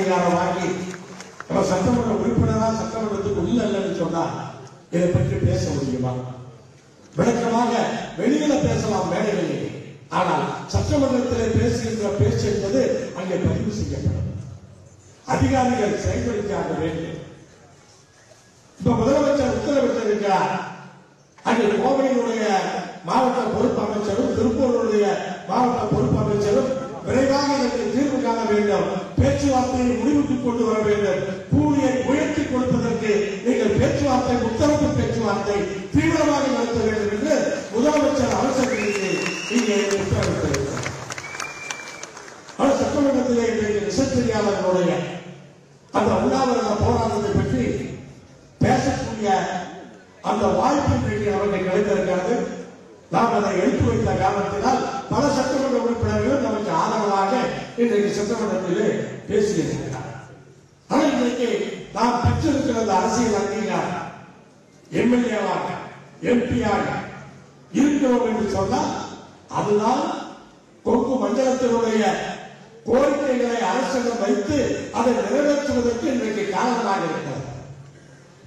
அங்கீகாரம் வாங்கி நம்ம சட்டமன்ற உறுப்பினரா சட்டமன்றத்துக்கு உள்ள இல்லைன்னு சொன்னா இதை பற்றி பேச முடியுமா? விளக்கமாக வெளியில பேசலாம் மேடைகளில், ஆனால் சட்டமன்றத்தில் பேசுகின்ற பேச்சு என்பது அங்கே பதிவு செய்யப்படும். அதிகாரிகள் செயல்படுத்தியாக வேண்டும். இப்ப முதலமைச்சர் உத்தரவிட்டிருக்கிறார். அங்கே கோவையினுடைய மாவட்ட பொறுப்பு அமைச்சரும் திருப்பூருடைய மாவட்ட பொறுப்பு அமைச்சரும் விரைவாக இதற்கு தீர்வு காண வேண்டும், பேச்சுவார்த்தையை முடிவுக்கு கொண்டு வர வேண்டும், கூலியை உயர்த்தி கொடுப்பதற்கு நீங்கள் பேச்சுவார்த்தை உத்தரவு பேச்சுவார்த்தை தீவிரமாக நடத்த வேண்டும் என்று முதலமைச்சர் அவசரத்திற்கு இங்கே உத்தரவிட்டிருக்கிறார். அவர் சட்டமன்றத்திலே இன்றைக்கு விசைத்தறியாளர்களுடைய அந்த உண்ணாவிரத போராட்டத்தை பற்றி பேசக்கூடிய அந்த வாய்ப்பு இன்றைக்கு நமக்கு கிடைத்திருக்கிறது. நாம் அதை எடுத்து வைத்த காரணத்தினால் பல சட்டமன்ற உறுப்பினர்கள் நமக்கு ஆதரவாக இன்றைக்கு சட்டமன்றத்திலே பேசியிருக்கிறார். ஆனால் இன்றைக்கு நாம் பெற்றிருக்கிற அரசியல் அங்கீகாரம் எம்எல்ஏவாக எம்பியாக இருக்கிறோம் என்று சொன்னால் அதுதான் கொங்கு மண்டலத்தினுடைய கோரிக்கைகளை அரசிடம் வைத்து அதை நிறைவேற்றுவதற்கு இன்றைக்கு காரணமாக இருக்கிறது.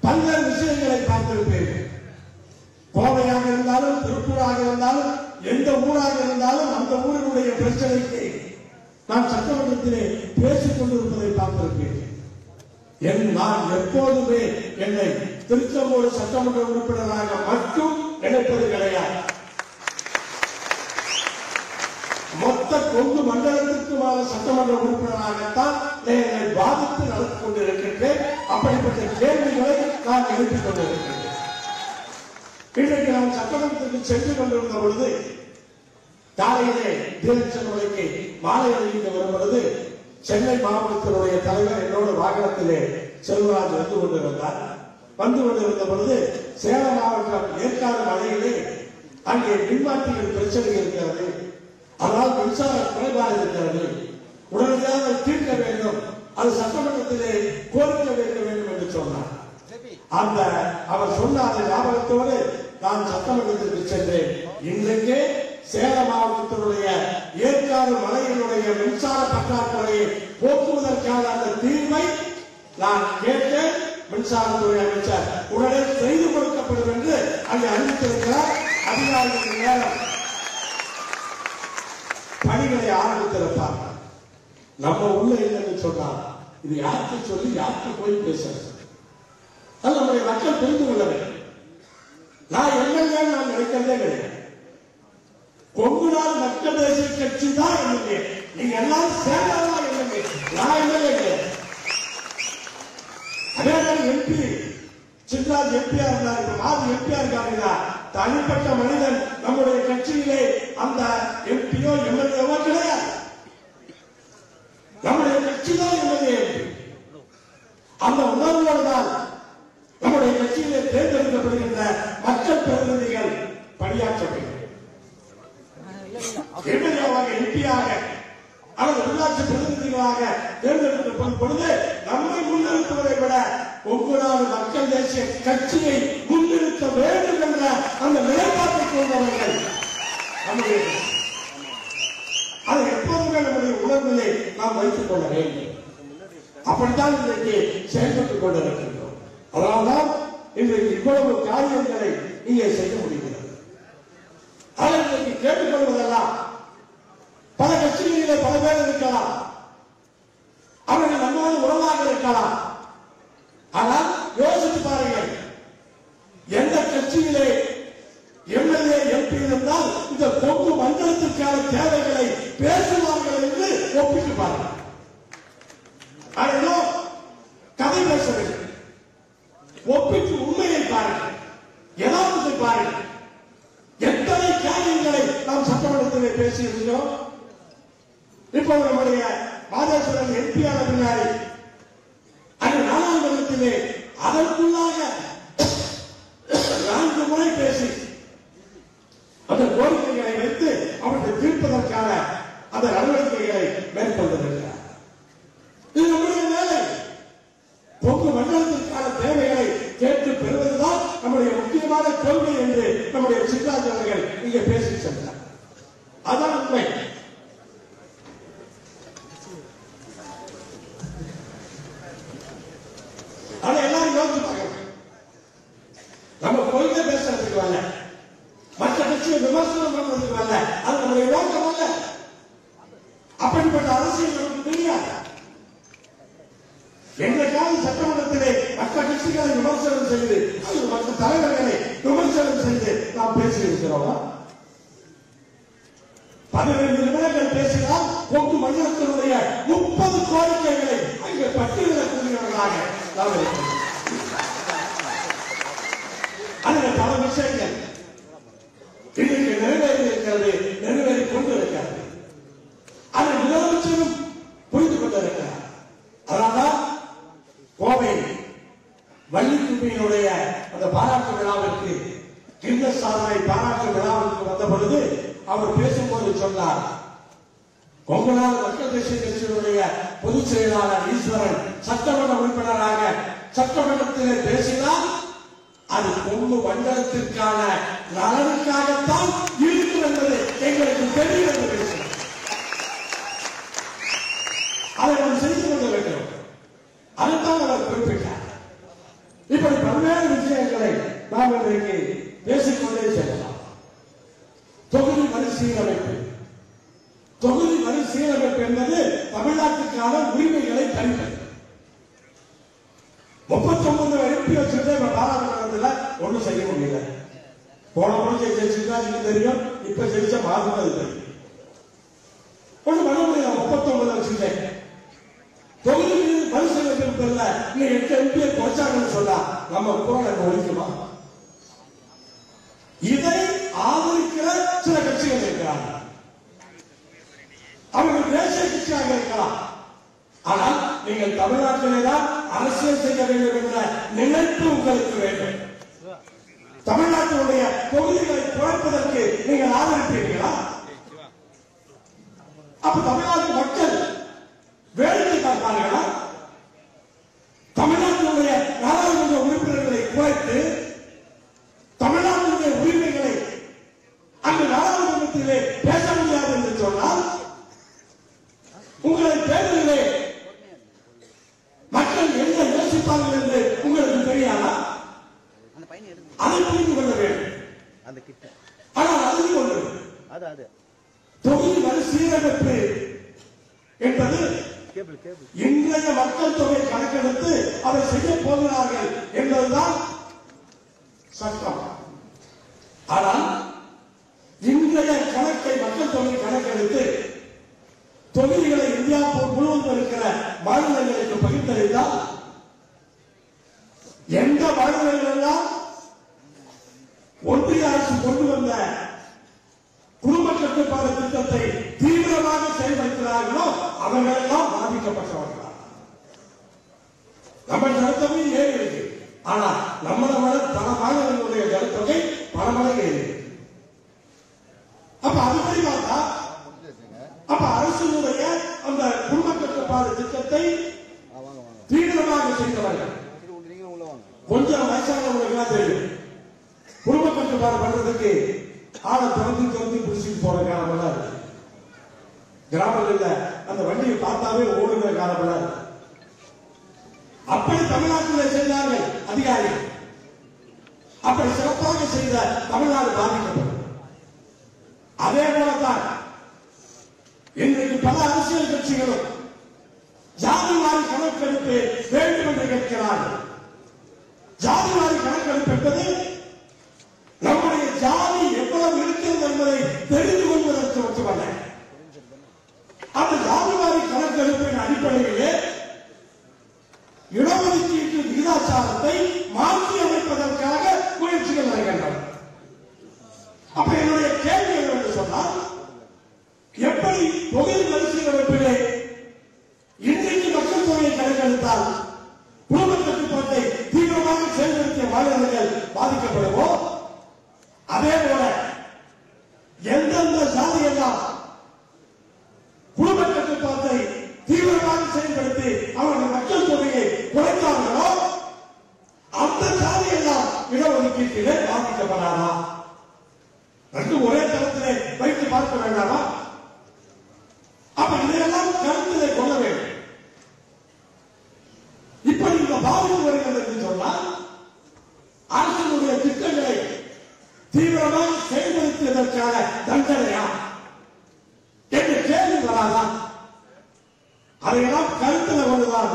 பல்வேறு விஷயங்களை பார்த்திருப்பீர்கள். கோவையாக இருந்தாலும் திருப்பூராக இருந்தாலும் எந்த ஊராக இருந்தாலும் அந்த ஊரினுடைய பிரச்சனைக்கு நான் சட்டமன்றத்திலே பேசிக் கொண்டிருப்பதை பார்த்திருப்பீர்கள். நான் எப்போதுமே என்னை திருச்செங்கோடு சட்டமன்ற உறுப்பினராக மட்டும் நினைப்பது கிடையாது. மொத்த கொங்கு மண்டலத்திற்குமான சட்டமன்ற உறுப்பினராகத்தான் என்னை பாதித்து நடந்து கொண்டிருக்கின்றேன். அப்படிப்பட்ட கேள்விகளை நான் எழுப்பிக் கொண்டிருக்கின்றேன். இன்றைக்கு நாம் சட்டமன்றத்திற்கு சென்று கொண்டிருந்த பொழுது காலையிலே தீரச்சனுக்கு மாலை அணிந்து வரும் பொழுது சென்னை மாவட்டத்தினுடைய தலைவர் என்னோட வாகனத்திலே செல்வராஜ் வந்து கொண்டிருந்த பொழுது சேலம் மாவட்டம் ஏற்காடு மலையிலே அங்கே மின்மாற்றிகள் பிரச்சனை இருக்கிறது, அதனால் மின்சார குறைபாடு இருக்கிறது, உடனடியாக தீர்க்க வேண்டும், அது சட்டமன்றத்திலே கோரிக்கை வைக்க வேண்டும் என்று சொன்னார். அந்த அவர் சொன்ன அந்த ஞாபகத்தோடு நான் சட்டமன்றத்திற்கு சென்றேன். இன்றைக்கு சேலம் மாவட்டத்தினுடைய ஏற்காடு மலையினுடைய மின்சார பற்றாக்குறையை போக்குவதற்கான அந்த தீர்வை நான் கேட்டேன். மின்சாரத்துறை அமைச்சர் உடனே செய்து கொடுக்கப்படும் என்று அங்கே அறிவித்திருக்கிறார். அதிகாரிகள் நேரம் பணிகளை ஆரம்பித்திருப்பார்கள். நம்ம உள்ள இல்லைன்னு சொன்னார். இது யாருக்கு சொல்லி யாருக்கு போய் பேசுறது? அது நம்முடைய மக்கள் புரிந்து கொள்ள வேண்டும். நான் எம்எல்ஏ நான் நினைக்கிறதே கிடையாது. கொங்கு நாடு மக்கள் தேசிய கட்சி தான் எம்எல்ஏ. நீங்க எல்லாரும் சேர்ந்தாதான் எம்எல்ஏ. நான் எம்எல்ஏ கிடையாது. அதே மாதிரி எம்பி சின்ராஜ் எம்பியா இருந்தார், மாது எம்பியா இருக்காங்க. தனிப்பட்ட மனிதன் நம்முடைய கட்சியிலே அந்த எம்பியோ எம்எல்ஏவோ கிடையாது. நம்முடைய கட்சி தான் எம்எல்ஏ எம்பி. அந்த உணர்வோடு தான் நம்முடைய கட்சியிலே தேர்ந்தெடுக்கப்படுகின்ற மக்கள் பிரதிநிதிகள் பணியாற்ற வேண்டும். எம்எல்ஏவாக எம்பியாக அவர் உள்ளாட்சி பிரதிநிதிகளாக தேர்ந்தெடுக்கப்படும் பொழுது நம்மை முன்னிறுத்துவதை விட ஒவ்வொரு மக்கள் தேசிய கட்சியை முன்னிறுத்த வேண்டும் என்ற அந்த நிலைப்பாட்டை கொண்டவர்கள் நம்முடைய அதை எப்போதுமே நம்முடைய உணர்விலே நாம் வைத்துக் கொள்ள வேண்டும். அப்படித்தான் இன்றைக்கு செயல்பட்டுக் கொண்டிருக்கின்றோம். அதனால்தான் இன்றைக்கு இவ்வளவு காரியங்களை இங்கே செய்ய முடிகிறது. அதை இன்றைக்கு கேட்டுக்கொள்வதெல்லாம் பல கட்சிகளிலே பல பேர் இருக்கலாம், அவர்கள் நம்மோடு உறவாக இருக்கலாம். ஆனால் யோசித்து பாருங்கள், எந்த கட்சியிலே எம்எல்ஏ எம்பி இருந்தால் இந்த கொங்கு மண்டலத்திற்கான தேவைகளை பேசுவார்கள் என்று ஒப்பிட்டு பாருங்கள். அதெல்லாம் கதை பேச வேண்டும். ஒப்பிட்டு உண்மையை பாருங்கள், யதார்த்தத்தை பாருங்கள். எத்தனை காரியங்களை நாம் சட்டமன்றத்திலே பேசியிருக்கிறோம். இப்போ நம்முடைய மாதேஸ்வரன் எம்பியான பின்னாடி அந்த நாடாளுமன்றத்திலே அதற்குள்ளாக 4 முறை பேசி அந்த கோரிக்கைகளை வைத்து அவற்றை தீர்ப்பதற்கான அந்த நடவடிக்கைகளை மேற்கொண்டிருக்கிறார். இது நம்முடைய வேலை. கொங்கு மண்டலத்திற்கான தேவைகளை கேட்டு பெறுவதுதான் நம்முடைய முக்கியமான கொள்கை என்று நம்முடைய சித்தார்த்த அவர்கள் இங்கே பேசி சென்றார். அதான் உண்மை. என்றைக்காவது சட்டமன்றத்திலே மற்ற கட்சிகளை விமர்சனம் செய்து மற்ற தலைவர்களை விமர்சனம் செய்து நாம் பேசியிருக்கிறோமா? 12 நிமிடங்கள் பேசினால் பொது மண்டலத்தினுடைய 30 கோரிக்கைகளை அங்கே பட்டியலிடக்கூடியவர்களாக நாம் இருக்கிறோம். அதில் பல விஷயங்கள் இன்றைக்கு நிறைவேறி இருக்கிறது, நிறைவேறிக் கொண்டிருக்கிறது. அதை முதலமைச்சரும் புரிந்து கொண்டிருக்கிறார். அதனால்தான் கோவை வள்ளிக்கும்மியினுடைய அந்த பாராட்டு விழாவிற்கு கின்னஸ் சாதனை பாராட்டு விழாவிற்கு வந்த பொழுது அவர் பேசும்போது சொன்னார், கொங்குநாடு மக்கள் தேசிய கட்சியினுடைய பொதுச் செயலாளர் ஈஸ்வரன் சட்டமன்ற உறுப்பினராக சட்டமன்றத்திலே பேசினார், அது கொங்கு மண்டலத்திற்கான நலனுக்காகத்தான் இருக்கும் என்பது எங்களுக்கு தெரியும் என்று பேசினார். அதை நாம் செய்து கொண்டிருக்கிறோம். அதைத்தான் அவர் குறிப்பிட்டார். இப்படி பல்வேறு விஷயங்களை நாம் இன்றைக்கு பேசிக்கொண்டே செல்லலாம். தொகுதி மறுசீரமைப்பு, தொகுதி மறுசீரமைப்பு என்பது தமிழ்நாட்டுக்கான உரிமைகளை கணிப்பது. 39 எழுப்பி வச்சுட்டு பாராளுமன்றத்தில் ஒன்றும் செய்ய முடியல. போன முறை ஜெயிச்சிருந்தா தெரியும், இப்ப ஜெயிச்ச மாறுவது தெரியும். ஒண்ணு பண்ண முடியல. 39 வச்சுட்டேன். தொகுதி மறுசீரமைப்பு இல்ல, இன்னும் 8 எம்பியை குறைச்சாங்கன்னு சொன்னா நம்ம போராட்டம் ஒழிக்குமா? இதை ஆதரிக்கிற சில கட்சிகள் இருக்கிறார்கள். அவர்கள் தேசிய கட்சியாக இருக்கலாம். ஆனால் நீங்கள் தமிழ்நாட்டிலே தான் அரசியல் செய்ய வேண்டும் என்ற நினைப்பு உங்களுக்கு வேண்டும். தமிழ்நாட்டினுடைய தொகுதிகளை குறைப்பதற்கு நீங்கள் ஆதரிப்பீர்களா? அப்ப தமிழ்நாட்டு மக்கள் வேடிக்கை பார்ப்பார்களா? தமிழ்நாட்டினுடைய நாடாளுமன்ற உறுப்பினர்களை குறைத்து தமிழ்நாட்டினுடைய உரிமைகளை அந்த நாடாளுமன்றத்திலே பேச முடியாது என்று சொன்னால் உங்களை தேர்தலிலே மக்கள் என்ன யோசிப்பார்கள் என்று உங்களுக்கு தெரியாதா? அதை புரிந்து கொள்ள வேண்டும். ஆனால் அறிந்து கொண்டு தொகுதி மறுசீரமைப்பு என்பது இன்றைய மக்கள் தொகை கணக்கெடுத்து அதை செய்ய போகிறார்கள் என்பதுதான் சட்டம். ஆனால் இன்றைய கணக்கை மக்கள் தொகை கணக்கெடுத்து தொகுதிகளை இந்தியா முழுவதும் இருக்கிற மாநிலங்களுக்கு பகிர்ந்தளித்தால் எந்த மாநிலங்கள் எல்லாம் ஒன்றிய அரசு கொண்டு வந்த குடும்ப கட்டுப்பாடு திட்டத்தை தீவிரமாக செயல்படுத்தினார்களோ அவர்களெல்லாம் பாதிக்கப்பட்டவர்கள். நம்ம ஜனத்தொகை ஏறி இருக்கு. ஆனா நம்மளை விட பல மாநிலங்களுடைய ஜனத்தொகை பல மடங்கு ஏறி. அப்ப அதுபடி பார்த்தா அப்ப அரசுடைய அந்த குடும்ப கட்டுப்பாடு திட்டத்தை தீவிரமாக செய்தவர்கள் கொஞ்சம் வயசானவங்களுக்கு தெரியும். குடும்ப கட்டுப்பாடு பண்றதுக்கு ஆளை திறந்து பிடிச்சிட்டு போற காலமெல்லாம் இருக்கு. கிராமங்கள்ல அந்த வண்டியை பார்த்தாவே ஓடுகிற காலமெல்லாம் இருக்கு. அப்படி தமிழ்நாட்டில் செய்தார்கள் அதிகாரிகள். அப்படி சிறப்பாக செய்த தமிழ்நாடு பாதிக்கப்படும். அதே போலத்தான் இன்றைக்கு பல அரசியல் கட்சிகளும் ஜாதிவாரி கணக்கெடுப்பு வேண்டும் என்று கேட்கிறார்கள். ஜாதிவாரி கணக்கெடுப்பு என்பது நம்முடைய ஜாதி எவ்வளவு இருக்கிறது என்பதை தெரிந்து கொள்வதற்கு மட்டுமல்ல, அந்த ஜாதிவாரி கணக்கெடுப்பின் அடிப்படையிலே இடஒதுக்கீட்டு விகிதாச்சாரத்தை மாற்றி அமைப்பதற்காக முயற்சிகள் வருகின்றன. அப்ப என்னுடைய கேள்வி என்னவென்று சொன்னால், எப்படி தொகுதி மறுசீரமைப்பிலே இன்றைக்கு மக்கள் தொகையை கணக்கெடுத்தால் குடும்ப கட்டுப்பாட்டை தீவிரமாக செயல்படுத்திய மாநிலங்கள் பாதிக்கப்படுமோ, அதே போல எந்தெந்த சாதியெல்லாம் குடும்ப கட்டுப்பாட்டை தீவிரமாக செயல்படுத்தி அவர்கள் மக்கள் தொகையை குறைத்தார்களோ அந்த சாதியெல்லாம் இடஒதுக்கீட்டிலே பாதிக்கப்படாதா? ஒரே தளத்திலே வைத்து பார்க்க வேண்டாமா? அப்ப இதையெல்லாம் கருத்திலே கொள்ள வேண்டும். இப்படி இந்த பாதிப்பு வருகிறது என்று சொன்னால் அரசினுடைய திட்டங்களை தீவிரமாக செயல்படுத்தியதற்கான தண்டனையா என்று கேள்வி வராதா? அதையெல்லாம் கருத்தில் கொண்டுதான்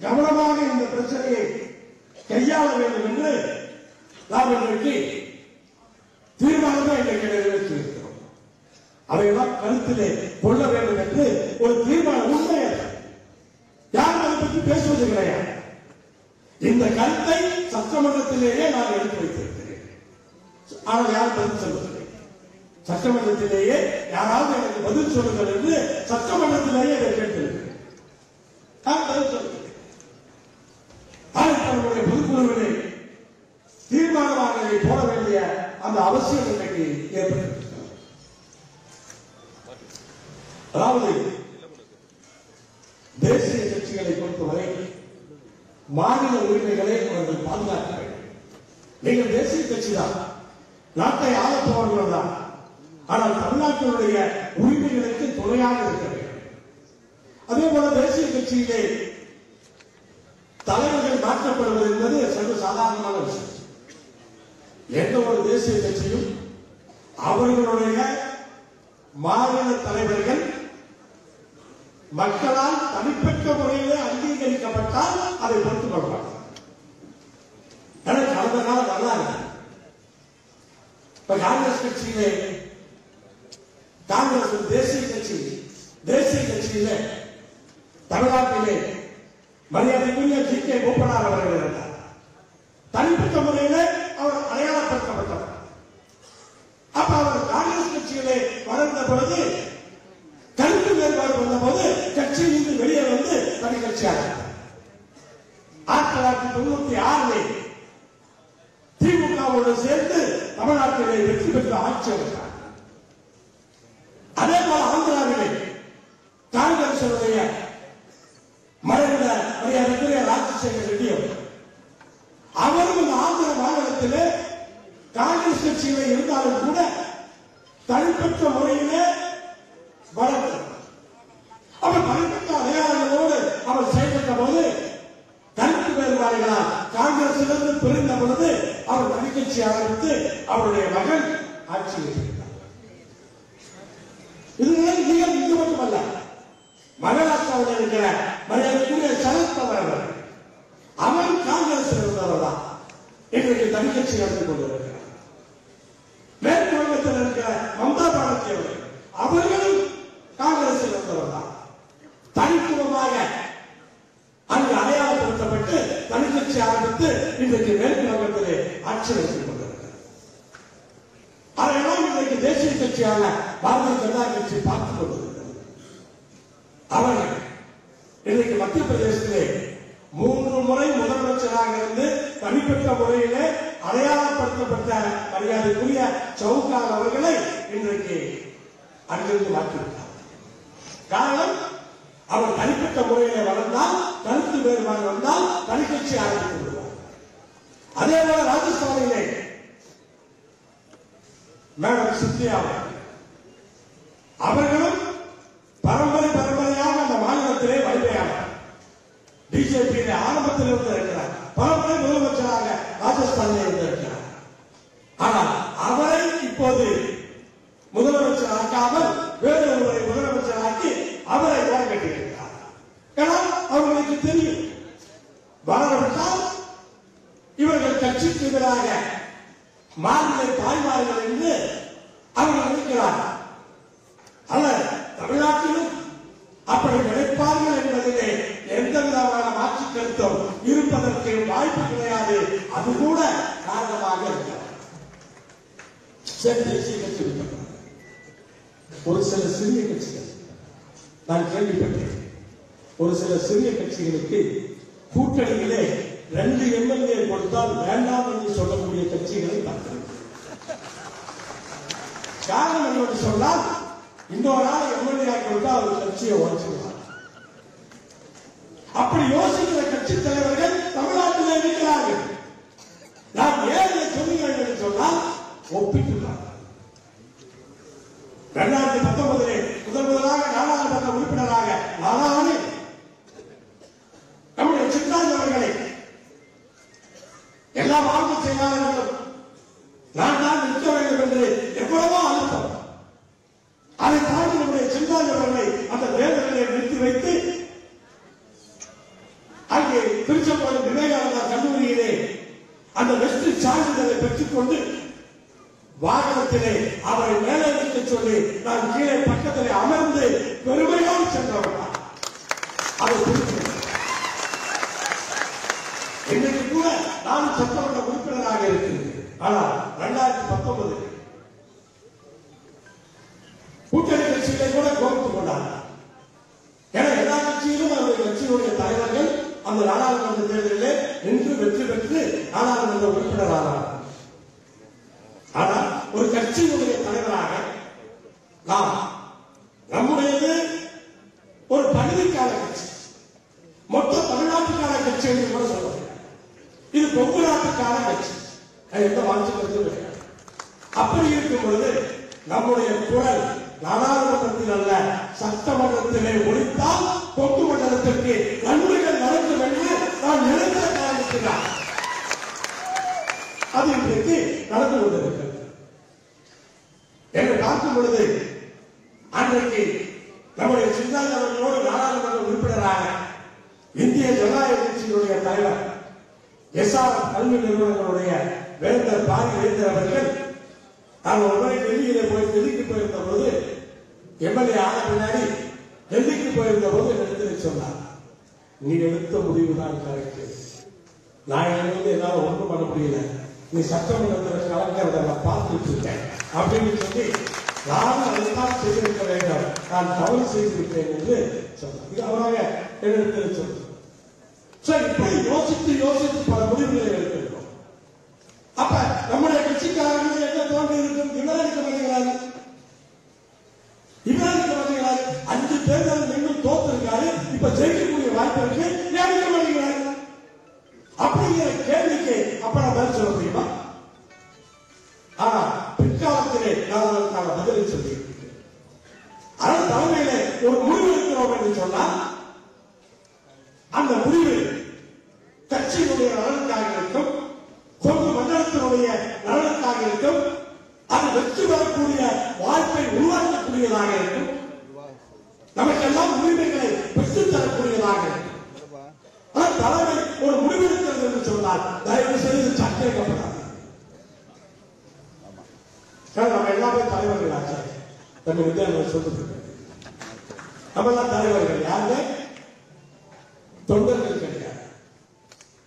கவனமாக இந்த பிரச்சனையை கையாள வேண்டும் என்று நாம் இன்றைக்கு தீர்மானமாக இன்றைக்கு நிறைவேற்றியிருக்கிறோம். அதையெல்லாம் கருத்திலே கொள்ள வேண்டும் என்று ஒரு தீர்மானம் உண்மை. யாரும் அதை பற்றி பேசுவது கிடையாது. இந்த கருத்தை சட்டமன்றத்திலேயே நான் எடுத்து வைத்திருக்கிறேன். ஆனால் யாரும் பதில் சொல்வதில்லை. சட்டமன்றத்திலேயே யாராவது எனக்கு பதில் சொல்லுங்கள் என்று சட்டமன்றத்திலேயே இதை கேட்டிருக்கிறேன். நான் பதில் சொல்லுகிறேன். நம்முடைய பொதுக்குழுவிலே தீர்மானமாக போட வேண்டிய அந்த அவசியம் இன்றைக்கு ஏற்பட்டிருக்கிறது. அதாவது தேசிய கட்சிகளை பொறுத்தவரை மாநில உரிமைகளை அவர்கள் பாதுகாக்க வேண்டும். நீங்கள் தேசிய கட்சி தான், நாட்டை ஆளப்போவர்கள் தான். ஆனால் தமிழ்நாட்டினுடைய உரிமைகளுக்கு துணையாக இருக்க வேண்டும். அதே போல தேசிய கட்சியிலே தலைவர்கள் மாற்றப்படுவது என்பது சர்வ சாதாரணமான விஷயம். எந்த ஒரு தேசிய கட்சியும் அவர்களுடைய மாநில தலைவர்கள் மக்களால் தனிப்பட்ட முறையிலே அங்கீகரிக்கப்பட்டால் அதை பொறுத்துக் கொள்வார்கள். கடந்த காலம் நல்லா இருக்கு. இப்ப காங்கிரஸ் கட்சியிலே காங்கிரஸ் தேசிய கட்சியிலே தமிழ்நாட்டிலே மரியாதைக்குரிய ஜி கே மூப்பனார் அவர்கள் இருந்தார். தனிப்பட்ட முறையிலே அவர் அடையாளப்படுத்தப்பட்டவர். அப்ப அவர் காங்கிரஸ் கட்சியிலே வளர்ந்த பொழுது கருத்து வேறுபாடு வந்த போது கட்சியிலிருந்து வெளியே வந்து தனி கட்சியாக 1996 திமுகவோடு சேர்ந்து தமிழ்நாட்டிலே வெற்றி பெற்ற ஆட்சி அமைத்தார். அதே போல ஆந்திராவிலே காங்கிரசுடைய மறைந்த மரியாதைக்குரிய ராஜசேகர் ரெட்டி அவரும் இந்த ஆந்திர மாநிலத்திலே காங்கிரஸ் கட்சியிலே இருந்தாலும் கூட தனிப்பட்ட முறையிலே வளர்ந்தார். அவர் தனிப்பட்ட அடையாளங்களோடு அவர் செயல்பட்ட போது கருத்து வேறுபாடுகளால் காங்கிரசிலிருந்து பிரிந்த பொழுது அவர் தனிக்கட்சி ஆரம்பித்து அவருடைய மகன் ஆட்சியில் இருந்தார். இது மட்டுமல்ல, மகாராஷ்டிராவில் இருக்கிற மரியாதைக்குரிய சரத்பவார் அவர் காங்கிரஸ் இருந்தவர் தான் இன்றைக்கு தனிக்கட்சி நடந்து கொண்டிருக்கிறார். மேற்கு வங்கத்தில் இருக்கிற மம்தா பானர்ஜி அவர்களும் காங்கிரஸ் இருந்தவர் தான். தனித்துவமாக அங்கு அடையாளப்படுத்தப்பட்டு தனிக்கட்சி ஆரம்பித்து இன்றைக்கு மேற்கு வங்கத்திலே ஆட்சி நடத்திக் கொண்டிருக்கிறார். அதையெல்லாம் இன்றைக்கு தேசிய கட்சியான பாரதிய ஜனதா கட்சி பார்த்துக் கொண்டிருக்கிறது. அவர்கள் இன்றைக்கு மத்திய பிரதேசத்திலே 3 முறை முதலமைச்சராக இருந்து தனிப்பட்ட முறையிலே அடையாளப்படுத்தப்பட்ட மரியாதைக்குரிய சவுகான் அவர்களை இன்றைக்கு அங்கிருந்து மாற்றிவிட்டார். காரணம், அவர் தனிப்பட்ட முறையிலே வளர்ந்தால், கருத்து வேறுபாடு வந்தால் தனிக்கட்சி ஆரம்பித்து விடுவார். அதே போல ராஜஸ்தானிலே மேடம் சிந்தியா அவர்களும் பரம்பரையாக அந்த மாநிலத்திலே வலிமையானார். பிஜேபியிலே ஆரம்பத்தில் இருந்து இருக்கிறார். பரம்பரை முதலமைச்சராக ராஜஸ்தானில் இருந்திருக்கிறார். ஆனால் அவரை இப்போது முதலமைச்சராக்காமல் வேறு ஒருவரை முதலமைச்சராக்கி அவரை ஓரம் கட்டியிருக்கிறார். ஏன்னா அவர்களுக்கு தெரியும், வளரவிட்டால் இவர்கள் கட்சிக்கு எதிராக மாநில தாய்மார்கள் என்று அவர்கள் நினைக்கிறார்கள். அல்ல, தமிழ்நாட்டிலும் அப்படி நினைப்பார்கள் என்பதிலே எந்த விதமான மாற்று கருத்தும் இருப்பதற்கு வாய்ப்பு கிடையாது. அது கூட காரணமாக இருக்கிறார். தேசிய கட்சி ஒரு சில சிறிய கட்சிகள் நான் கேள்விப்பட்டேன். ஒரு சில சிறிய கட்சிகளுக்கு கூட்டணியிலே 2 எம்எல்ஏ கொடுத்தால் வேண்டாம் என்று சொல்லக்கூடிய கட்சிகளை பார்க்கிறேன். காரணம் என்னவென்று சொன்னால், இன்னொரு ஆள் எம்எல்ஏ கொடுத்தால் அவர் கட்சியை உடைச்சிருவார். அப்படி யோசிக்கிற கட்சி தலைவர்கள் தமிழ்நாட்டில் இருக்கிறார்கள். நான் ஏன் சொல்லுங்கள் என்று சொன்னால் ஒப்பிட்டுள்ளார். 2019 முதலாக நாடாளுமன்ற உறுப்பினராக நானானே நம்முடைய சித்தாந்த அவர்களை எல்லா மாவட்ட செயலாளர்களும் நான் தான் நிற்க வேண்டும் என்று எவ்வளவோ அழுத்தம். அதை தாண்டி நம்முடைய சிந்தாந்த அவர்களை அந்த தேர்தலில் நிறுத்தி வைத்து அங்கே திருச்செங்கோடு விவேகானந்தா கல்லூரியிலே அந்த வெற்றி சான்றிதழை பெற்றுக்கொண்டு வாகனத்திலே அவரை மேலே வைக்க சொல்லி நான் கீழே பக்கத்திலே அமர்ந்து பெருமையோடு சென்றவர். அதை இன்னைக்கு கூட நான் சட்டமன்ற உறுப்பினராக இருக்கிறேன். ஆனால் 2019 கூட்டணி கட்சிகளை கூட கோபித்துக் கொண்டார். ஏன்னா எல்லா கட்சியிலும் அவருடைய கட்சியினுடைய தலைவர்கள் அந்த நாடாளுமன்ற தேர்தலிலே நின்று வெற்றி பெற்று நாடாளுமன்ற உறுப்பினரானார். ஆனால் ஒரு கட்சியினுடைய தலைவராக நாம் நம்முடையது ஒரு பகுதிக்கான கட்சி, மொத்த தமிழ்நாட்டுக்கான கட்சி என்று கூட சொல்லுவாங்க. இது கொங்கு நாட்டுக்கான கட்சி, எந்த மாற்று கருத்து கிடையாது. அப்படி இருக்கும் பொழுது நம்முடைய குரல் நாடாளுமன்றத்தில் அல்ல சட்டமன்றத்திலே ஒழித்தால் கொங்கு மண்டலத்திற்கு நன்மைகள் நடக்கும் என்று நான் நினைத்த காரணத்தினால் அது இன்றைக்கு நடந்து கொண்டிருக்கிறது என்று பார்க்கும் பொழுது, அன்றைக்கு நம்முடைய சிந்தாஜி அவர்களோடு நாடாளுமன்ற உறுப்பினராக இந்திய ஜனநாயக கட்சியினுடைய தலைவர் எஸ்ஆர்எம் கல்வி நிறுவனங்களுடைய வேந்தர் பாரி வேந்தர் அவர்கள் நான் ஒரு முறை டெல்லியிலே போய் டெல்லிக்கு போயிருந்த போது எம்எல்ஏ ஆன பின்னாடி டெல்லிக்கு போயிருந்த போது எடுத்து சொன்னார், நீ எடுத்த முடிவு தான் கரெக்ட், நான் எழுந்து என்னால ஒன்றும் பண்ண முடியல, நீ சட்டமன்றத்தில் கலக்கிறத நான் பார்த்துட்டு இருக்கேன் அப்படின்னு சொல்லி நானும் அதைத்தான் செய்திருக்க வேண்டும், நான் தவறு செய்திருக்கிறேன் என்று சொன்னார். இது அவராக எடுத்து சொன்னார். இப்படி யோசித்து யோசித்து பல முடிவுகளை எடுத்திருக்கோம். அப்ப நம்முடைய கட்சிக்காரர்கள் என்ன தோன்றி இருக்கும், இவர் இருக்க மாட்டேங்கிறாரு, இவர் இருக்க மாட்டேங்கிறாரு, 5 தேர்தல் இன்னும் தோத்திருக்காரு, இப்ப ஜெயிக்கக்கூடிய வாய்ப்பு இருக்கு, ஏன் இருக்க மாட்டேங்கிறாரு அப்படிங்கிற கேள்விக்கு அப்ப நான் பதில் சொல்ல முடியுமா? ஆனா பிற்காலத்திலே நான் அதற்கான பதிலை சொல்லியிருக்கிறேன். அதன் தலைமையில ஒரு முடிவு இருக்கிறோம் என்று சொன்னால் அந்த முடிவு கட்சியினுடைய நலனுக்காக இருக்கும், கொங்கு மண்டலத்தினுடைய நலனுக்காக இருக்கும், அது வெற்றி பெறக்கூடிய வாய்ப்பை உருவாக்கக்கூடியதாக இருக்கும், நமக்கெல்லாம் உரிமைகளை பெற்றுத் தரக்கூடியதாக இருக்கும். ஆனால் தலைமை ஒரு முடிவெடுக்கிறது என்று சொன்னால் தயவு செய்து சட்டேக்கப்படாது. நம்ம எல்லாமே தலைவர்கள் ஆச்சு, நம்ம வித்யாலயம் சொல்றது நம்ம எல்லாம் தலைவர்கள், யாருமே தொண்டர்கள் கிடையாது.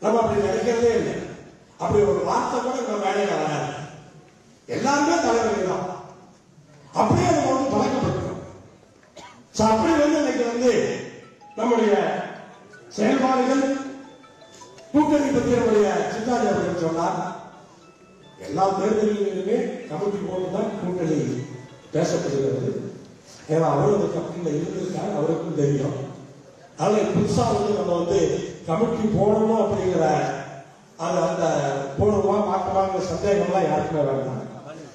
நம்ம அப்படி நினைக்கிறதே இல்லை, அப்படி ஒரு வார்த்தை கூட நம்ம வேலையில வராது. எல்லாருமே தலைவர்கள் தான், அப்படியே நம்ம வந்து பழக்கப்பட்டிருக்கோம். அப்படி இன்னைக்கு நம்முடைய செயல்பாடுகள் கூட்டணி பற்றி நம்முடைய சித்தாஜி அவர்கள் சொன்னார், எல்லா தேர்தலிலுமே கமிட்டி போட்டுதான் கூட்டணி பேசப்படுகிறது. ஏன்னா அவரும் அந்த கமிட்டியில இருந்திருக்காங்க, அவருக்கும் தெரியும். அதனால புதுசா நம்ம கமிட்டி போடணும் அப்படிங்கிற அந்த போடுமா மாற்றமாங்கிற சந்தேகம்லாம் யாருக்குமே வேண்டாம்.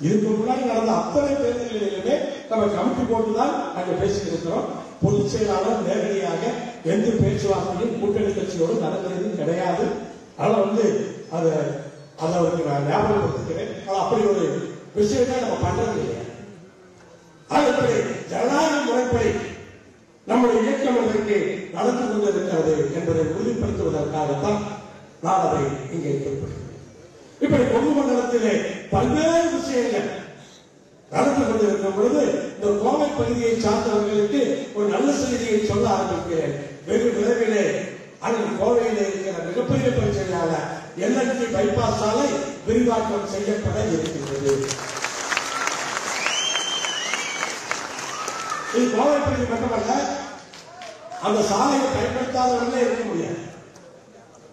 இதுக்கு முன்னாடி நடந்த அத்தனை தேர்தல்களிலுமே நம்ம கமிட்டி போட்டுதான் நாங்க பேசிட்டு இருக்கிறோம். பொதுச் செயலாளர் நேரடியாக எந்த பேச்சுவார்த்தையும் கூட்டணி கட்சியோடு நடந்தது கிடையாது. அதனால அதை அவருக்கு நான் ஞாபகப்படுத்துகிறேன். அப்படி ஒரு விஷயத்தை நம்ம பண்றது இல்லையா? அதன்படி ஜனநாயக முறைப்படி நம்முடைய இயக்கம் இன்றைக்கு நடந்து கொண்டிருக்கிறது என்பதை உறுதிப்படுத்துவதற்காகத்தான் நான் அதை இங்கே குறிப்பிடுகிறேன். இப்படி கொங்கு மண்டலத்திலே பல்வேறு விஷயங்கள் நடந்து கொண்டிருக்கும் பொழுது இந்த கோவை பகுதியை சார்ந்தவர்களுக்கு ஒரு நல்ல செய்தியை சொல்ல ஆரம்பிக்கிறேன். வெகு விரைவிலே அங்கு கோவையில் இருக்கிற மிகப்பெரிய பிரச்சனையான எல்என்டி பைபாஸ் சாலை விரிவாக்கம் செய்யப்பட இருக்கின்றது. இது கோவை பகுதி மட்டுமல்ல, அந்த சாலையை பயன்படுத்தாதவர்களே இருக்க முடியாது.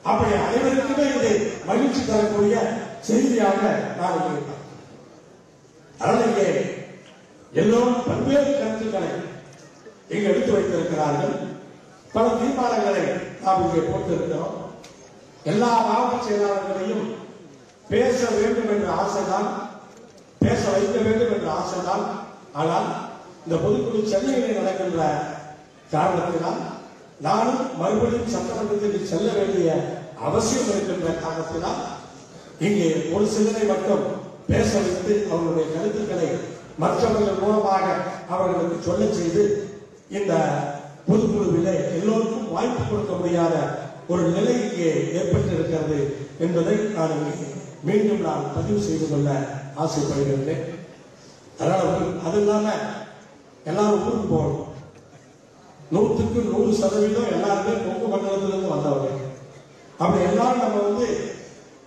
அப்படி அனைவருக்குமே இது மகிழ்ச்சி தரக்கூடிய செய்தியாக நான் இருக்கிறேன். அதனால இங்கே எல்லோரும் பல்வேறு கருத்துக்களை இங்கு எடுத்து வைத்திருக்கிறார்கள். பல தீர்மானங்களை நாம் இங்கே போட்டிருக்கிறோம். எல்லா மாவட்ட செயலாளர்களையும் பேச வேண்டும் என்ற ஆசைதான், பேச வைக்க வேண்டும் என்ற ஆசைதான். ஆனால் இந்த பொதுக்குழு சென்னையில் நடக்கின்ற காரணத்தினால் நானும் மறுபடியும் சட்டமன்றத்தில் செல்ல வேண்டிய அவசியம் இருக்கின்ற காரணத்தினால் இங்கே ஒரு சிலரை மட்டும் பேச வைத்து அவர்களுடைய கருத்துக்களை மற்றவர்கள் மூலமாக அவர்களுக்கு சொல்ல செய்து இந்த பொதுக்குழுவிலே எல்லோருக்கும் வாய்ப்பு கொடுக்க முடியாத ஒரு நிலை இங்கே ஏற்பட்டிருக்கிறது என்பதை நான் மீண்டும் பதிவு செய்து கொள்ள ஆசைப்படுகின்றேன். அதனால அது இல்லாம எல்லாரும் ஊருக்கு போகணும். 100க்கு 100% எல்லாருமே கொங்கு மண்டலத்திலிருந்து வந்தவர்கள். அப்படி எல்லாரும் நம்ம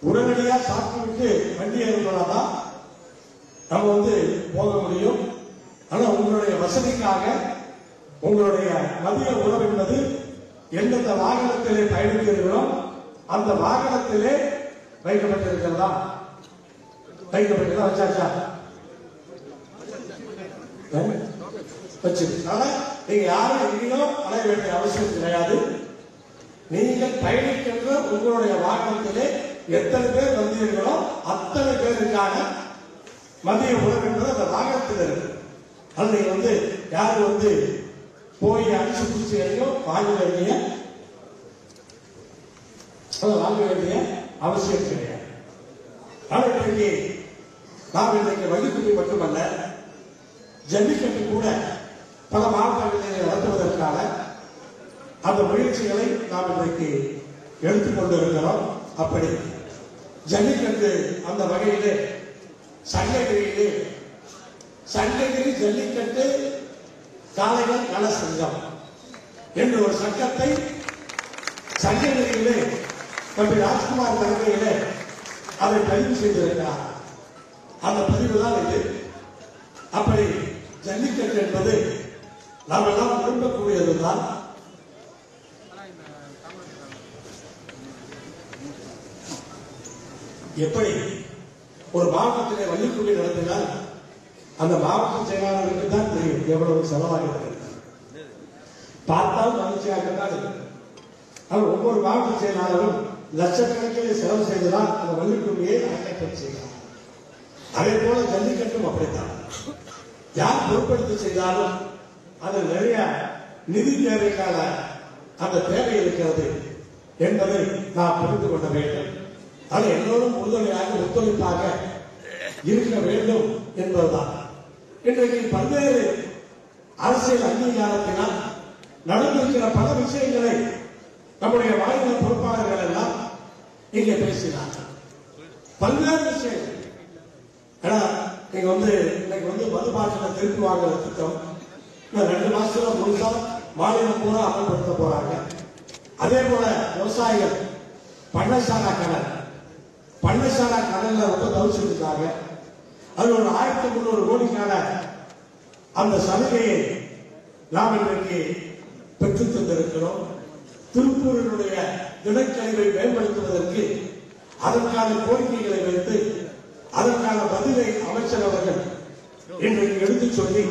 உடனடியா சாப்பிட்டு விட்டு வண்டி ஏற்படாதான் நம்ம போக முடியும். ஆனா உங்களுடைய வசதிக்காக உங்களுடைய மதிய உணவு என்பது எந்தெந்த வாகனத்திலே பயணிக்கிறீர்களோ அந்த வாகனத்திலே வைக்கப்பட்டிருக்கிறதா? வைக்கப்பட்டிருக்கா? வச்சாச்சா? வச்சிருக்கா? நீங்க யாரும் எங்கேயும் அலைய வேண்டிய அவசியம் கிடையாது. நீங்கள் பயணிக்கின்ற உங்களுடைய வாகனத்திலே எத்தனை பேர் வந்தீர்களோ அத்தனை பேருக்கான மதிய உணவு என்பது அந்த வாகனத்தில் இருக்கு. அது நீங்க யாரும் போய் அடிச்சு பிடிச்சி எதையும் வாங்க வேண்டிய அவசியம் கிடையாது. இன்றைக்கு நாம் இன்றைக்கு வள்ளிக்குடி மட்டுமல்ல, ஜல்லிக்கட்டு கூட பல மாவட்டங்களில் நடத்துவதற்கான அந்த முயற்சிகளை நாம் இன்றைக்கு எடுத்துக்கொண்டு இருக்கிறோம். அப்படி ஜல்லிக்கட்டு அந்த வகையிலே சங்ககிரியிலே சங்ககிரி ஜல்லிக்கட்டு காளைகள் நல சங்கம் என்று ஒரு சங்கத்தை சங்ககிரியிலே தம்பி ராஜ்குமார் தலைமையிலே அதை பதிவு செய்திருக்கிறார். அந்த பதிவு தான் இது. அப்படி ஜல்லிக்கட்டு என்பது நாம் எல்லாம் விரும்பக்கூடியதுதான். எப்படி ஒரு மாவட்டத்திலே வள்ளிக்குடி நடத்தினால் அந்த மாவட்ட செயலாளருக்கு தான் தெரியும் எவ்வளவு செலவாகிறது. பார்த்தால் மகிழ்ச்சியாகத்தான் இருக்கு. அவர் ஒவ்வொரு மாவட்ட செயலாளரும் லட்சக்கணக்கில் செலவு செய்துதான் அந்த வள்ளிக்குடியை அரங்கேற்றம் செய்கிறார். அதே போல ஜல்லிக்கட்டும் அப்படித்தான். யார் பொறுப்படுத்தி செய்தாலும் அது நிறைய நிதி தேவைக்கான அந்த தேவை இருக்கிறது என்பதை நாம் புரிந்து கொள்ள வேண்டும். அது எல்லோரும் உறுதுணையாக ஒத்துழைப்பாக இருக்க வேண்டும் என்பதுதான். இன்றைக்கு பல்வேறு அரசியல் அங்கீகாரத்தினால் நடந்திருக்கிற பல விஷயங்களை நம்முடைய மாநில பொறுப்பாளர்கள் எல்லாம் இங்கே பேசினார்கள். பல்வேறு விஷயங்கள் இன்னைக்கு மதுபாட்டில திருப்பி வாங்குற திட்டம் 2 மாசத்துல முழுசா மாநிலம் பூரா அமல்படுத்த போறாங்க. அதே போல விவசாயிகள் பண்ணைசாரா கடல்ல ரொம்ப தவிச்சிட்டு இருந்தாங்க. அது ஒரு 1300 கோடிக்கான அந்த சலுகையை நாம் இன்றைக்கு பெற்றுத் தந்திருக்கிறோம். திருப்பூரினுடைய தினக்கழிவை மேம்படுத்துவதற்கு அதற்கான கோரிக்கைகளை வைத்து அதற்கான பதிலை அமைச்சர் அவர்கள் இன்றைக்கு எடுத்துச் சொல்லி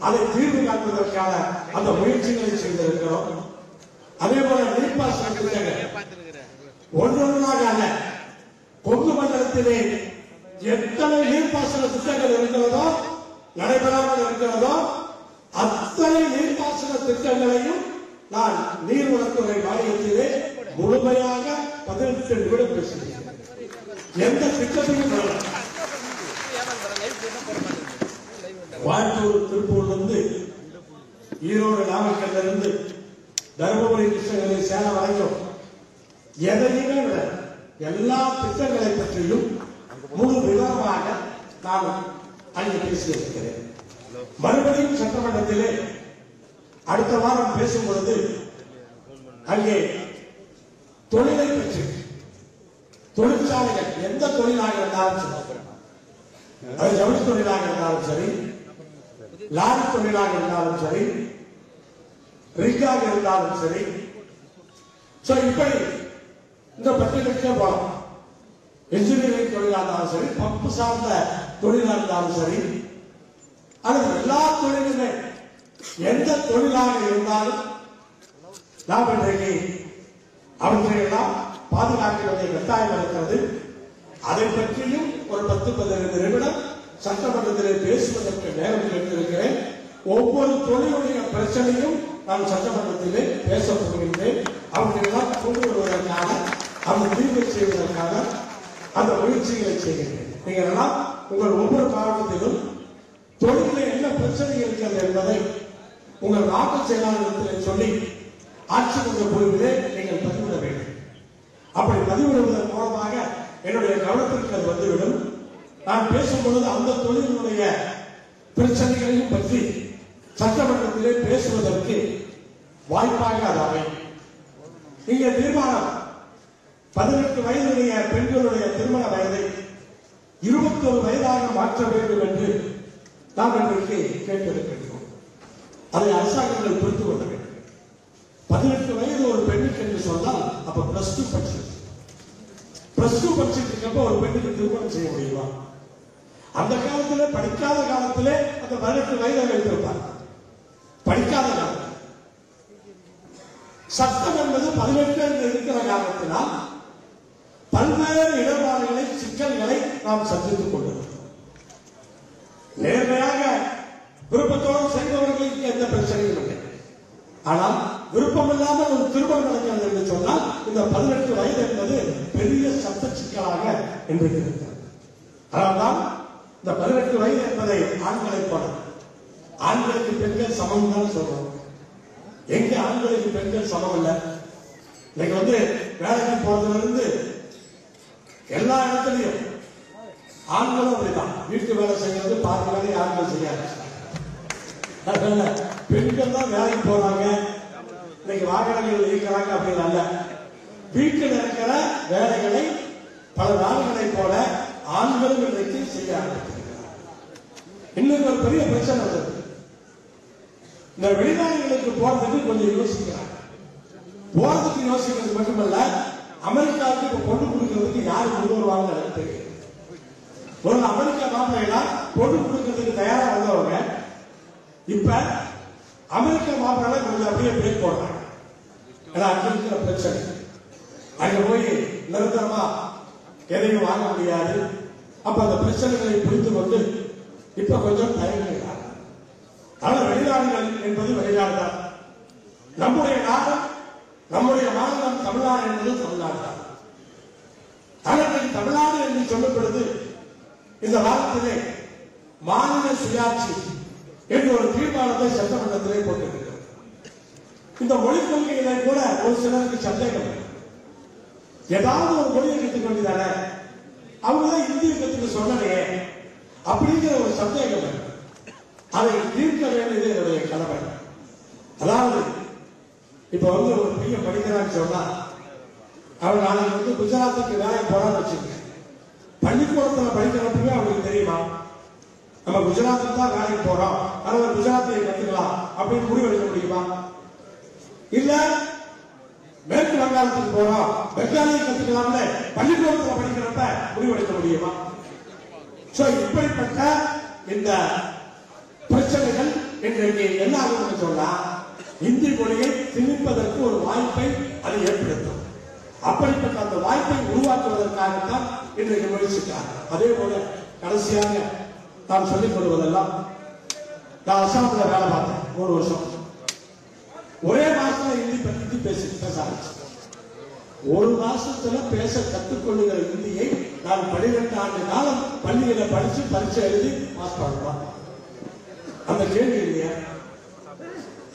அதை தீர்வு காண்பதற்கான அந்த முயற்சிகளை செய்திருக்கிறோம். அதே போல நீர்ப்பாசன ஒன்றொன்றாக கொங்கு மண்டலத்திலே எத்தனை நீர்ப்பாசன திட்டங்கள் இருக்கிறதோ நடைபெறாமல் இருக்கிறதோ அத்தனை நீர்ப்பாசன திட்டங்களையும் நான் நீர்வளத்துறை வாரியத்திலே முழுமையாக 18 நிமிடம் பேசுகிறேன். எந்த திட்டத்தையும் வாய்ப்பூர் திருப்பூர்லிருந்து ஈரோடு நாமக்கல்ல இருந்து தருமபுரி கிருஷ்ணகிரி சேலம் வரைக்கும் எதையுமே விட எல்லா திட்டங்களை பற்றியும் முழு விவரமாக நான் அங்கே பேசியிருக்கிறேன். மறுபடியும் சட்டமன்றத்திலே அடுத்த வாரம் பேசும் பொழுது அங்கே தொழிலை பற்றி தொழிற்சாலைகள் எந்த தொழிலாக இருந்தாலும் சரி, அது ஜவுளி தொழிலாக இருந்தாலும் சரி, லாரி தொழிலாக இருந்தாலும் சரி, ரிக்காக இருந்தாலும் சரி, இப்படி இந்த பட்டியலுக்கே போகலாம். என்ஜினியரிங் தொழிலாக இருந்தாலும் சரி, பம்பு சார்ந்த தொழிலாக இருந்தாலும் சரி, அது எல்லா தொழிலுமே எந்த தொழிலாக இருந்தாலும் நாம் இன்றைக்கு அவற்றையெல்லாம் பாதுகாக்க வேண்டிய கட்டாயம் இருக்கிறது. அதை பற்றியும் ஒரு 10-15 நிமிடம் சட்டமன்றத்திலே பேசுவதற்கு நேரம் கேட்டிருக்கிறேன். ஒவ்வொரு தொழிலுடைய பிரச்சனையும் நான் சட்டமன்றத்திலே பேசப் போகின்றேன். அவர்களெல்லாம் கொண்டு வருவதற்கான அந்த தீர்வை செய்வதற்கான அந்த முயற்சிகளை செய்கின்றேன். நீங்கள் எல்லாம் உங்கள் ஒவ்வொரு மாவட்டத்திலும் தொழிலில் என்ன பிரச்சனை இருக்கிறது என்பதை உங்கள் மாவட்ட செயலாளர்களிடத்தில் சொல்லி ஆட்சி மன்ற குழுவிலே நீங்கள் பதிவிட வேண்டும். குறிப்பிடுவதன் மூலமாக என்னுடைய கவனத்திற்கு அது வந்துவிடும். நான் பேசும்பொழுது அந்த தொழிலினுடைய பிரச்சனைகளையும் பற்றி சட்டமன்றத்திலே பேசுவதற்கு வாய்ப்பாக அது அமையும். இங்கே தீர்மானம் 18 வயதுடைய பெண்களுடைய திருமண வயதை 21 வயதாக மாற்ற வேண்டும் என்று நாம் இன்றைக்கு கேட்டிருக்கின்றோம். அதை அரசாங்கங்கள் புரிந்து கொள்ள வேண்டும். 18 வயது ஒரு பெண்ணுக்கு என்று சொன்னால் அப்ப +2 படிச்சிருக்கு. +2 படிச்சிருக்கப்ப ஒரு பெண்ணுக்கு திருமணம் செய்ய முடியுமா? அந்த காலத்திலே படிக்காத காலத்திலே அந்த 18 வயதை வைத்திருப்பார். படிக்காத காலத்தில் சட்டம் என்பது 18 என்று இருக்கிற காரணத்தினால் பல்வேறு இடர்பாடுகளை சிக்கல்களை நாம் சந்தித்துக் கொண்டிருக்கிறோம். நேர்மையாக விருப்பத்தோடு செய்தவர்களுக்கு எந்த பிரச்சனையும் இல்லை. ஆனால் விருப்பம் இல்லாமல் ஒரு திருமணம் நடக்கிறது என்று சொன்னால் இந்த 18 வயது என்பது பெரிய சட்ட சிக்கலாக இன்றைக்கு இருக்கிறது. அதனால்தான் இந்த 18 வயது என்பதை ஆண்களை போல ஆண்களுக்கு பெண்கள் சமம் தான் சொல்றோம். எங்க ஆண்களுக்கு பெண்கள் சமம் இல்லை. இன்னைக்கு வேலைக்கு போறதுல இருந்து எல்லா இடத்துலையும் ஆண்களும் அப்படிதான். வீட்டு வேலை செய்யறது பாதி வேலையை ஆண்கள் செய்யாது. பெண்கள் தான் வேலைக்கு போறாங்க. இன்னைக்கு வாகனங்கள் இருக்கிறாங்க அப்படின்னு அல்ல. வீட்டில் இருக்கிற வேலைகளை பல நாடுகளை போல ஆண்களும் இன்றைக்கு செய்ய ஆரம்பித்திருக்கிறார். இன்னும் ஒரு பெரிய பிரச்சனை வருது. இந்த வெளிநாடுகளுக்கு போறதுக்கு கொஞ்சம் யோசிக்கிறாங்க. போறதுக்கு யோசிக்கிறது மட்டுமல்ல, அமெரிக்காவுக்கு இப்ப பொண்ணு கொடுக்கிறதுக்கு யாரு கொண்டு வருவாங்க தெரியும். ஒரு அமெரிக்கா மாப்பிள்ளைனா பொண்ணு கொடுக்கிறதுக்கு தயாரா வந்தவங்க இப்ப அமெரிக்க மாப்பிள்ளை கொஞ்சம் அப்படியே பிரேக் போடுறாங்க. ஏன்னா அங்க இருக்கிற பிரச்சனை, அங்க போய் நிரந்தரமா எதையும் வாங்க முடியாது. அப்ப அந்த பிரச்சனைகளை புரிந்து கொண்டு இப்ப கொஞ்சம் தயங்குகிறார். ஆனால் வெளிநாடுகள் என்பது வெளிநாடு தான். நம்முடைய நாடு, நம்முடைய மாநிலம் தமிழ்நாடு என்பது தமிழ்நாடு தான். ஆனால் தமிழ்நாடு என்று சொல்லப்படுது. இந்த வாரத்திலே மாநில சுயாட்சி என்று ஒரு தீர்மானத்தை சட்டமன்றத்திலே போட்டிருக்கிறது. இந்த மொழிக் கொள்கையில கூட ஒரு சிலருக்கு சந்தேகம். ஏதாவது ஒரு மொழியை கற்றுக் கொண்டுதானே அவங்கதான் இந்திய கற்றுக்க சொன்னதே அப்படிங்கிற ஒரு சந்தேகம். அதை தீர்க்க வேண்டியது என்னுடைய கடமை. அதாவது இப்ப ஒரு பையன் படிக்கிறான்னு சொன்னா அவன் நாளைக்கு குஜராத்துக்கு வேலைக்கு போறான்னு வச்சுக்க. பள்ளிக்கூடத்தில் படிக்கிறப்பவே அவங்களுக்கு தெரியுமா நம்ம குஜராத்துக்கு தான் வேலைக்கு போறோம், அதனால குஜராத்தை கத்துக்கலாம் அப்படின்னு முடிவெடுக்க முடியுமா? இல்ல மேற்கு வங்காளத்துக்கு போறோம், பெங்காலியை கத்துக்கலாம்ல பள்ளிக்கூடத்தில் படிக்கிறப்ப முடிவெடுக்க முடியுமா? இப்படிப்பட்ட இந்த பிரச்சனைகள் இன்றைக்கு என்ன ஆகும் சொன்னா இந்தி மொழியை திணிப்பதற்கு ஒரு வாய்ப்பை அது ஏற்படுத்தும். அப்படிப்பட்ட அந்த வாய்ப்பை உருவாக்குவதற்காகத்தான் இன்றைக்கு முயற்சித்தார். அதே போல கடைசியாக நான் சொல்லிக் கொள்வதெல்லாம், நான் அசாமில் வேலை பார்த்தேன் 3 வருஷம். ஒரே மாசத்துல ஹிந்தி பேச ஆரம்பிச்சு. 1 மாசத்துல பேச கற்றுக்கொள்ளுகிற இந்தியை நான் 12 ஆண்டு காலம் பள்ளியில படிச்சு பரீட்சை எழுதி பாஸ் பண்ணலாம். அந்த கேள்வி இல்லையா?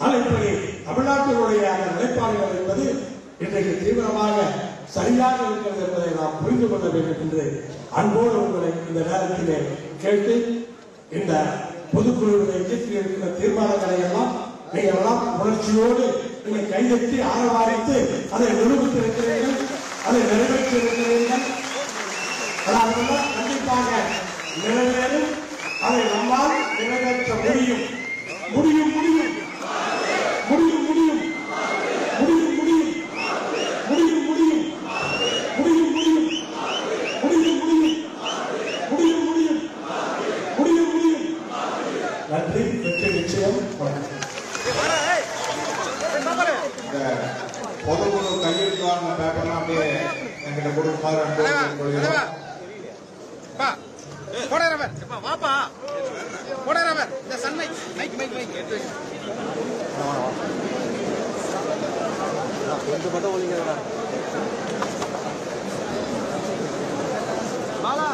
ஆனால் இப்படி தமிழ்நாட்டினுடைய அந்த நிலைப்பாடுகள் என்பது இன்றைக்கு தீவிரமாக சரியாக இருக்கிறது என்பதை நாம் புரிந்து கொள்ள வேண்டும் என்று அன்போடு உங்களை இந்த நேரத்திலே கேட்டு, இந்த பொதுக்குழுவில் இயற்றியிருக்கிற தீர்மானங்களை எல்லாம் நீங்கள் எல்லாம் உணர்ச்சியோடு நீங்கள் கைதட்டி ஆரவாரித்து அதை நிரூபித்திருக்கிறீர்கள், அதை நிறைவேற்றியிருக்கிறீர்கள். அதெல்லாம் கண்டிப்பாக நிறைவேறும். அதை நம்மால் நிறைவேற்ற முடியும் முடியும் முடியும் முடியும் முடியும் முடியும் முடியும் முடியும் முடியும் முடியும் முடியும் முடியும் முடியும் முடியும் முடியும் முடியும். நன்றி, வெற்றி நிச்சயம். பொதுக்குழு கையெழுத்தான பேப்பர்லாம் அப்படியே என்கிட்ட கொடுப்பாரு. வாப்பா போடாரவர் இந்த சன்னை மைக் மைக் மைக் கொஞ்சம் மட்டும் ஒளிங்கடா பாலா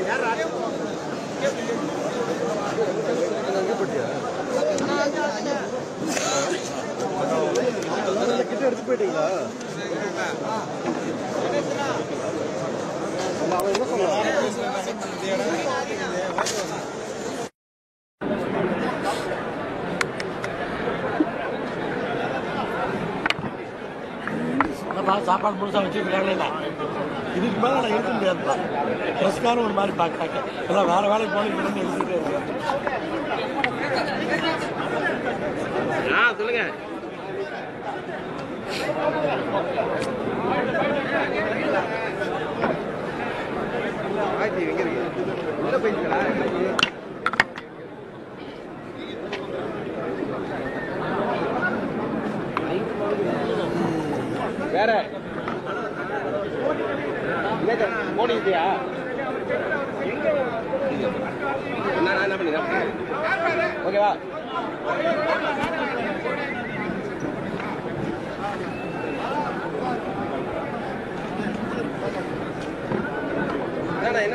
யார் ராஜே அங்க போட்டியா கிட்ட எடுத்து போயிட்டீங்களா? அவன் என்ன சொன்னான்? சாப்பாடு முழுசா வச்சுருக்காங்க. இதுக்கு மேலே நான் எடுக்க முடியாதுப்பா. ப்ரெஸ்காரும் ஒரு மாதிரி பார்க்குறாங்க. எல்லாம் வேற வேலைக்கு போன இருந்து எடுத்துகிட்டே இருக்கேன். சொல்லுங்க. எங்க இருக்கு? உள்ள போயிருக்கா? வேற போனியா? என்ன பண்ணி ஓகேவா? என்ன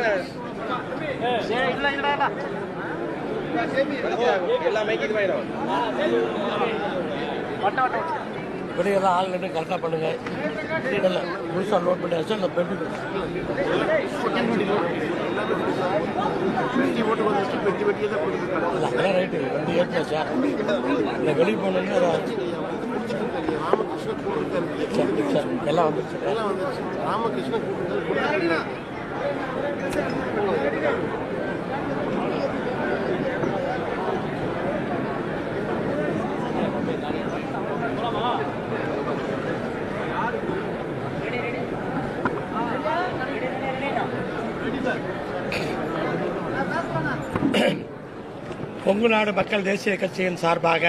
எல்லாமே இது போயிடும். வெளியெல்லாம் ஆள் நின்று கரெக்டாக பண்ணுங்க. இல்லை முழுசாக நோட் பண்ணியாச்சு. இல்லை பெட்டி அதெல்லாம் ரைட்டு வந்து ஏற்றாச்சா? இல்லை வெளியே போனோன்னு எல்லாம் வந்துருச்சு. ராமகிருஷ்ணன் கொங்கு நாடு மக்கள் தேசிய கட்சியின் சார்பாக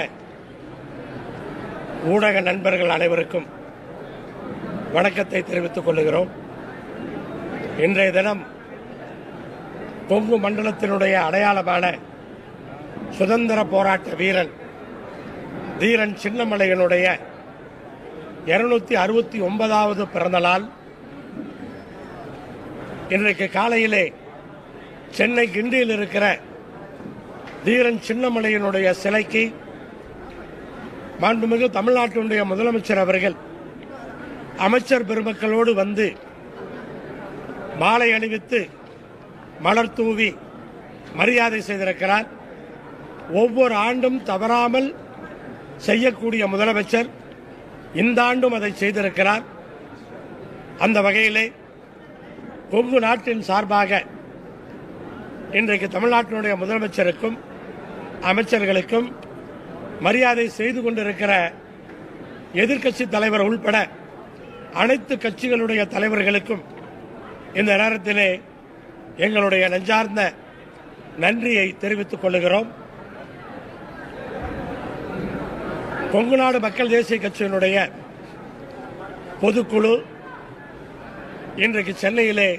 ஊடக நண்பர்கள் அனைவருக்கும் வணக்கத்தை தெரிவித்துக் கொள்கிறோம். இன்றைய தினம் கொங்கு மண்டலத்தினுடைய அடையாளமான சுதந்திர போராட்ட வீரன் தீரன் சின்னமலையினுடைய 269வது பிறந்த நாள். இன்றைக்கு காலையிலே சென்னை கிண்டியில் இருக்கிற தீரன் சின்னமலையினுடைய சிலைக்கு மாண்புமிகு தமிழ்நாட்டினுடைய முதலமைச்சர் அவர்கள் அமைச்சர் பெருமக்களோடு வந்து மாலை அணிவித்து மலர் தூவி மரியாதை செய்திருக்கிறார். ஒவ்வொரு ஆண்டும் தவறாமல் செய்யக்கூடிய முதலமைச்சர் இந்த ஆண்டும் அதை செய்திருக்கிறார். அந்த வகையிலே கொங்கு நாட்டின் சார்பாக இன்றைக்கு தமிழ்நாட்டினுடைய முதலமைச்சருக்கும் அமைச்சர்களுக்கும் மரியாதை செய்து கொண்டிருக்கிற எதிர்க்கட்சி தலைவர் உள்பட அனைத்து கட்சிகளுடைய தலைவர்களுக்கும் இந்த நேரத்திலே எங்களுடைய நெஞ்சார்ந்த நன்றியை தெரிவித்துக் கொள்கிறோம். கொங்கு நாடு மக்கள் தேசிய கட்சியினுடைய பொதுக்குழு இன்றைக்கு சென்னையிலே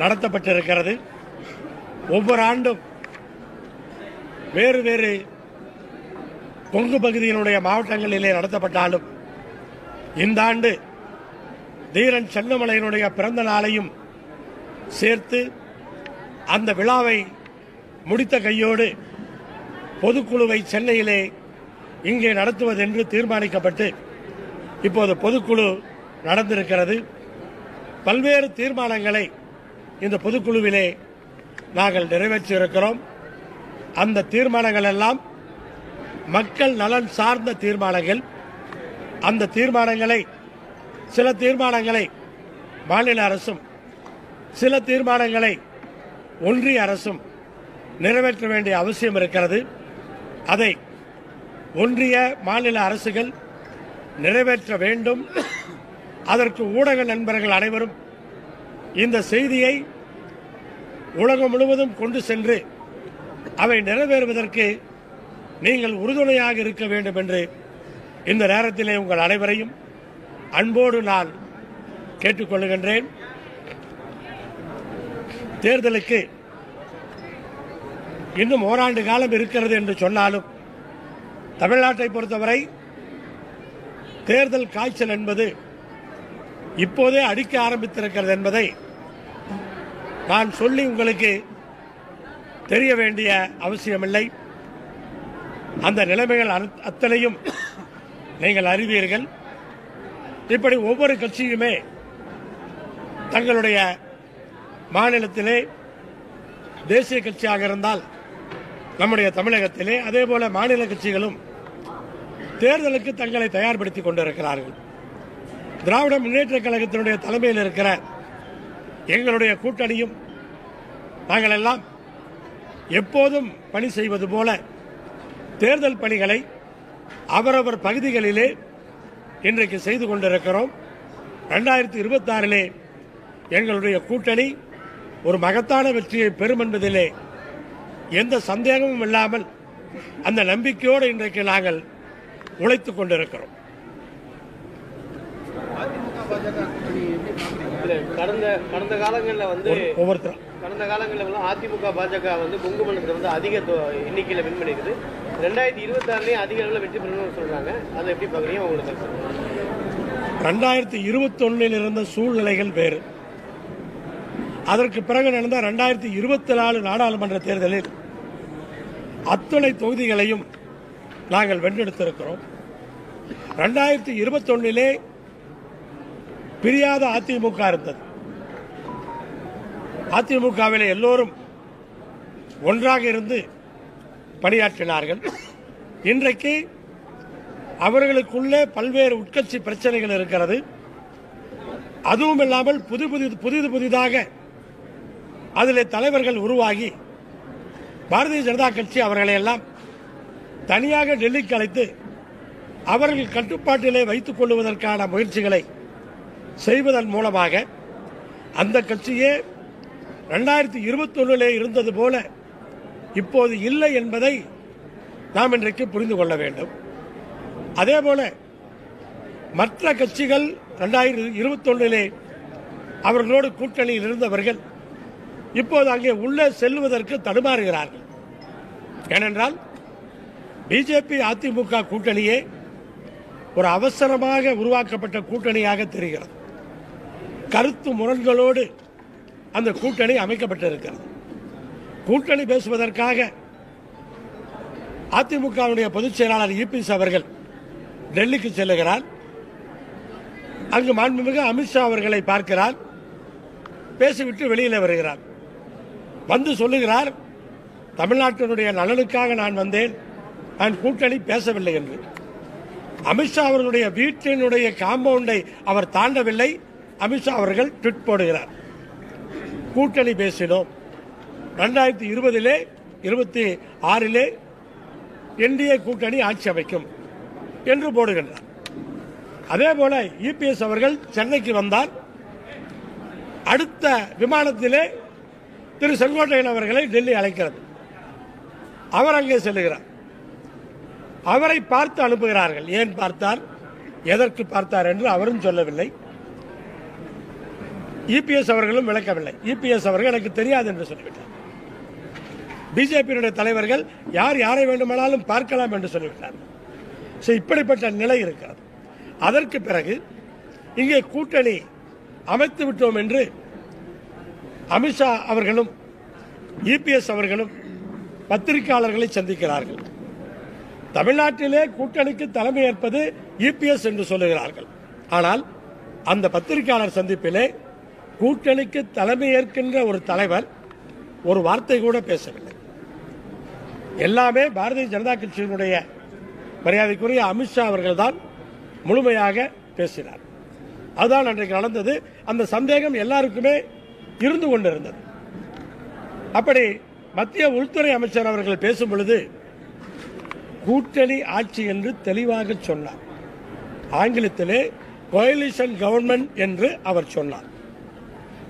நடத்தப்பட்டிருக்கிறது. ஒவ்வொரு ஆண்டும் வேறு வேறு கொங்கு பகுதியினுடைய மாவட்டங்களிலே நடத்தப்பட்டாலும் இந்த ஆண்டு தீரன் சின்னமலையினுடைய பிறந்த நாளையும் சேர்த்து அந்த விழாவை முடித்த கையோடு பொதுக்குழுவை சென்னையிலே இங்கே நடத்துவது என்று தீர்மானிக்கப்பட்டு இப்போது பொதுக்குழு நடந்திருக்கிறது. பல்வேறு தீர்மானங்களை இந்த பொதுக்குழுவிலே நாங்கள் நிறைவேற்றியிருக்கிறோம். அந்த தீர்மானங்கள் எல்லாம் மக்கள் நலன் சார்ந்த தீர்மானங்கள். அந்த தீர்மானங்களை சில தீர்மானங்களை மாநில அரசும் சில தீர்மானங்களை ஒன்றிய அரசும் நிறைவேற்ற வேண்டிய அவசியம் இருக்கிறது. அதை ஒன்றிய மாநில அரசுகள் நிறைவேற்ற வேண்டும். அதற்கு ஊடக நண்பர்கள் அனைவரும் இந்த செய்தியை உலகம் முழுவதும் கொண்டு சென்று அவை நிறைவேறுவதற்கு நீங்கள் உறுதுணையாக இருக்க வேண்டும் என்று இந்த நேரத்திலே உங்கள் அனைவரையும் அன்போடு நான் கேட்டுக்கொள்கின்றேன். தேர்தலுக்கு இன்னும் ஓராண்டு காலம் இருக்கிறது என்று சொன்னாலும் தமிழ்நாட்டை பொறுத்தவரை தேர்தல் காய்ச்சல் என்பது இப்போதே அடிக்க ஆரம்பித்திருக்கிறது என்பதை நான் சொல்லி உங்களுக்கு தெரிய வேண்டிய அவசியமில்லை. அந்த நிலைமைகள் அத்தனையும் நீங்கள் அறிவீர்கள். இப்படி ஒவ்வொரு கட்சியுமே தங்களுடைய மாநிலத்திலே தேசிய கட்சியாக இருந்தால் நம்முடைய தமிழகத்திலே அதேபோல மாநில கட்சிகளும் தேர்தலுக்கு தங்களை தயார்படுத்திக் கொண்டிருக்கிறார்கள். திராவிட முன்னேற்ற கழகத்தினுடைய தலைமையில் இருக்கிற எங்களுடைய கூட்டணியும் நாங்கள் எல்லாம் எப்போதும் பணி செய்வது போல தேர்தல் பணிகளை அவரவர் பகுதிகளிலே இன்றைக்கு செய்து கொண்டிருக்கிறோம். 2026 எங்களுடைய கூட்டணி ஒரு மகத்தான வெற்றியை பெறும் என்பதிலே எந்த சந்தேகமும் இல்லாமல் அந்த நம்பிக்கையோடு இன்றைக்கு நாங்கள் உழைத்துக் கொண்டிருக்கிறோம். கடந்த காலங்களில் வந்து ஒவ்வொருத்தரும் கடந்த காலங்களில் அதிமுக பாஜக வந்து கொங்கு மண்டலத்தில் வந்து அதிக எண்ணிக்கையில் வின் பண்ணிருக்குது. 2026 அதிக அளவில் வெற்றி பெறணும்னு சொல்றாங்க. அதை எப்படி பாக்குறீங்க? உங்களுக்கு 2021 இருந்த சூழ்நிலைகள் வேறு. அதற்கு பிறகு நடந்த 2024 நாடாளுமன்ற தேர்தலில் அத்தனை தொகுதிகளையும் நாங்கள் வென்றெடுத்திருக்கிறோம். 2021 பிரியாத அதிமுக இருந்தது. அதிமுகவில் எல்லோரும் ஒன்றாக இருந்து பணியாற்றினார்கள். இன்றைக்கு அவர்களுக்குள்ளே பல்வேறு உட்கட்சி பிரச்சனைகள் இருக்கிறது. அதுவும் இல்லாமல் புதிதாக அதில் தலைவர்கள் உருவாகி பாரதிய ஜனதா கட்சி அவர்களை எல்லாம் தனியாக டெல்லிக்கு அழைத்து அவர்கள் கட்டுப்பாட்டிலே வைத்துக் கொள்வதற்கான முயற்சிகளை செய்வதன் மூலமாக அந்த கட்சியே 2021 இருந்தது போல இப்போது இல்லை என்பதை நாம் இன்றைக்கு புரிந்து கொள்ள வேண்டும். அதேபோல மற்ற கட்சிகள் 2021 அவர்களோடு கூட்டணியில் இருந்தவர்கள் இப்போது அங்கே உள்ளே செல்வதற்கு தடுமாறுகிறார்கள். ஏனென்றால் பிஜேபி அதிமுக கூட்டணியே ஒரு அவசரமாக உருவாக்கப்பட்ட கூட்டணியாக தெரிகிறது. கருத்து முரண்களோடு அந்த கூட்டணி அமைக்கப்பட்டிருக்கிறது. கூட்டணி பேசுவதற்காக அதிமுகவுடைய பொதுச் செயலாளர் இபிஎஸ் அவர்கள் டெல்லிக்கு செல்லுகிறார். அங்கு மாண்புமிகு அமித்ஷா அவர்களை பார்க்கிறார். பேசிவிட்டு வெளியில் வருகிறார். வந்து சொல்லுகிறார், தமிழ்நாட்டினுடைய நலனுக்காக நான் வந்தேன், நான் கூட்டணி பேசவில்லை என்று. அமித்ஷா அவர்களுடைய வீட்டினுடைய காம்பவுண்டை அவர் தாண்டவில்லை. அமித்ஷா அவர்கள் ட்வீட் போடுகிறார், கூட்டணி பேசினோம், 2020 26 என்டிஏ கூட்டணி ஆட்சி அமைக்கும் என்று போடுகின்றார். அதேபோல இபிஎஸ் அவர்கள் சென்னைக்கு வந்தார். அடுத்த விமானத்திலே திரு செங்கோட்டையன் அவர்களை டெல்லி அழைக்கிறது. அவர் அங்கே செல்லுகிறார். அவரை பார்த்து அனுப்புகிறார்கள். ஏன் பார்த்தார், எதற்கு பார்த்தார் என்று அவரும் சொல்லவில்லை. இபிஎஸ் அவர்களும் விளக்கவில்லை. இபிஎஸ் அவர்கள் எனக்கு தெரியாது என்று சொல்லிவிட்டார். பிஜேபியினுடைய தலைவர்கள் யார் யாரை வேண்டுமானாலும் பார்க்கலாம் என்று சொல்லிவிட்டார். இப்படிப்பட்ட நிலை இருக்கிறது. அதற்கு பிறகு இங்கே கூட்டணி அமைத்து விட்டோம் என்று அமித்ஷா அவர்களும் இபிஎஸ் அவர்களும் பத்திரிகையாளர்களை சந்திக்கிறார்கள். தமிழ்நாட்டிலே கூட்டணிக்கு தலைமை ஏற்பது இபிஎஸ் என்று சொல்லுகிறார்கள். ஆனால் அந்த பத்திரிகையாளர் சந்திப்பிலே கூட்டணிக்கு தலைமை ஏற்கின்ற ஒரு தலைவர் ஒரு வார்த்தை கூட பேசவில்லை. எல்லாமே பாரதிய ஜனதா கட்சியினுடைய மரியாதைக்குரிய அமித்ஷா அவர்கள் தான் முழுமையாக பேசினார். அதுதான் அன்றைக்கு நடந்தது. அந்த சந்தேகம் எல்லாருக்குமே இருந்து கொண்டிருந்தது. அப்படி மத்திய உள்துறை அமைச்சர் அவர்கள் பேசும் பொழுது கூட்டணி ஆட்சி என்று தெளிவாக சொன்னார். ஆங்கிலத்திலே கோயலிஷன் கவர்மெண்ட் என்று அவர் சொன்னார்.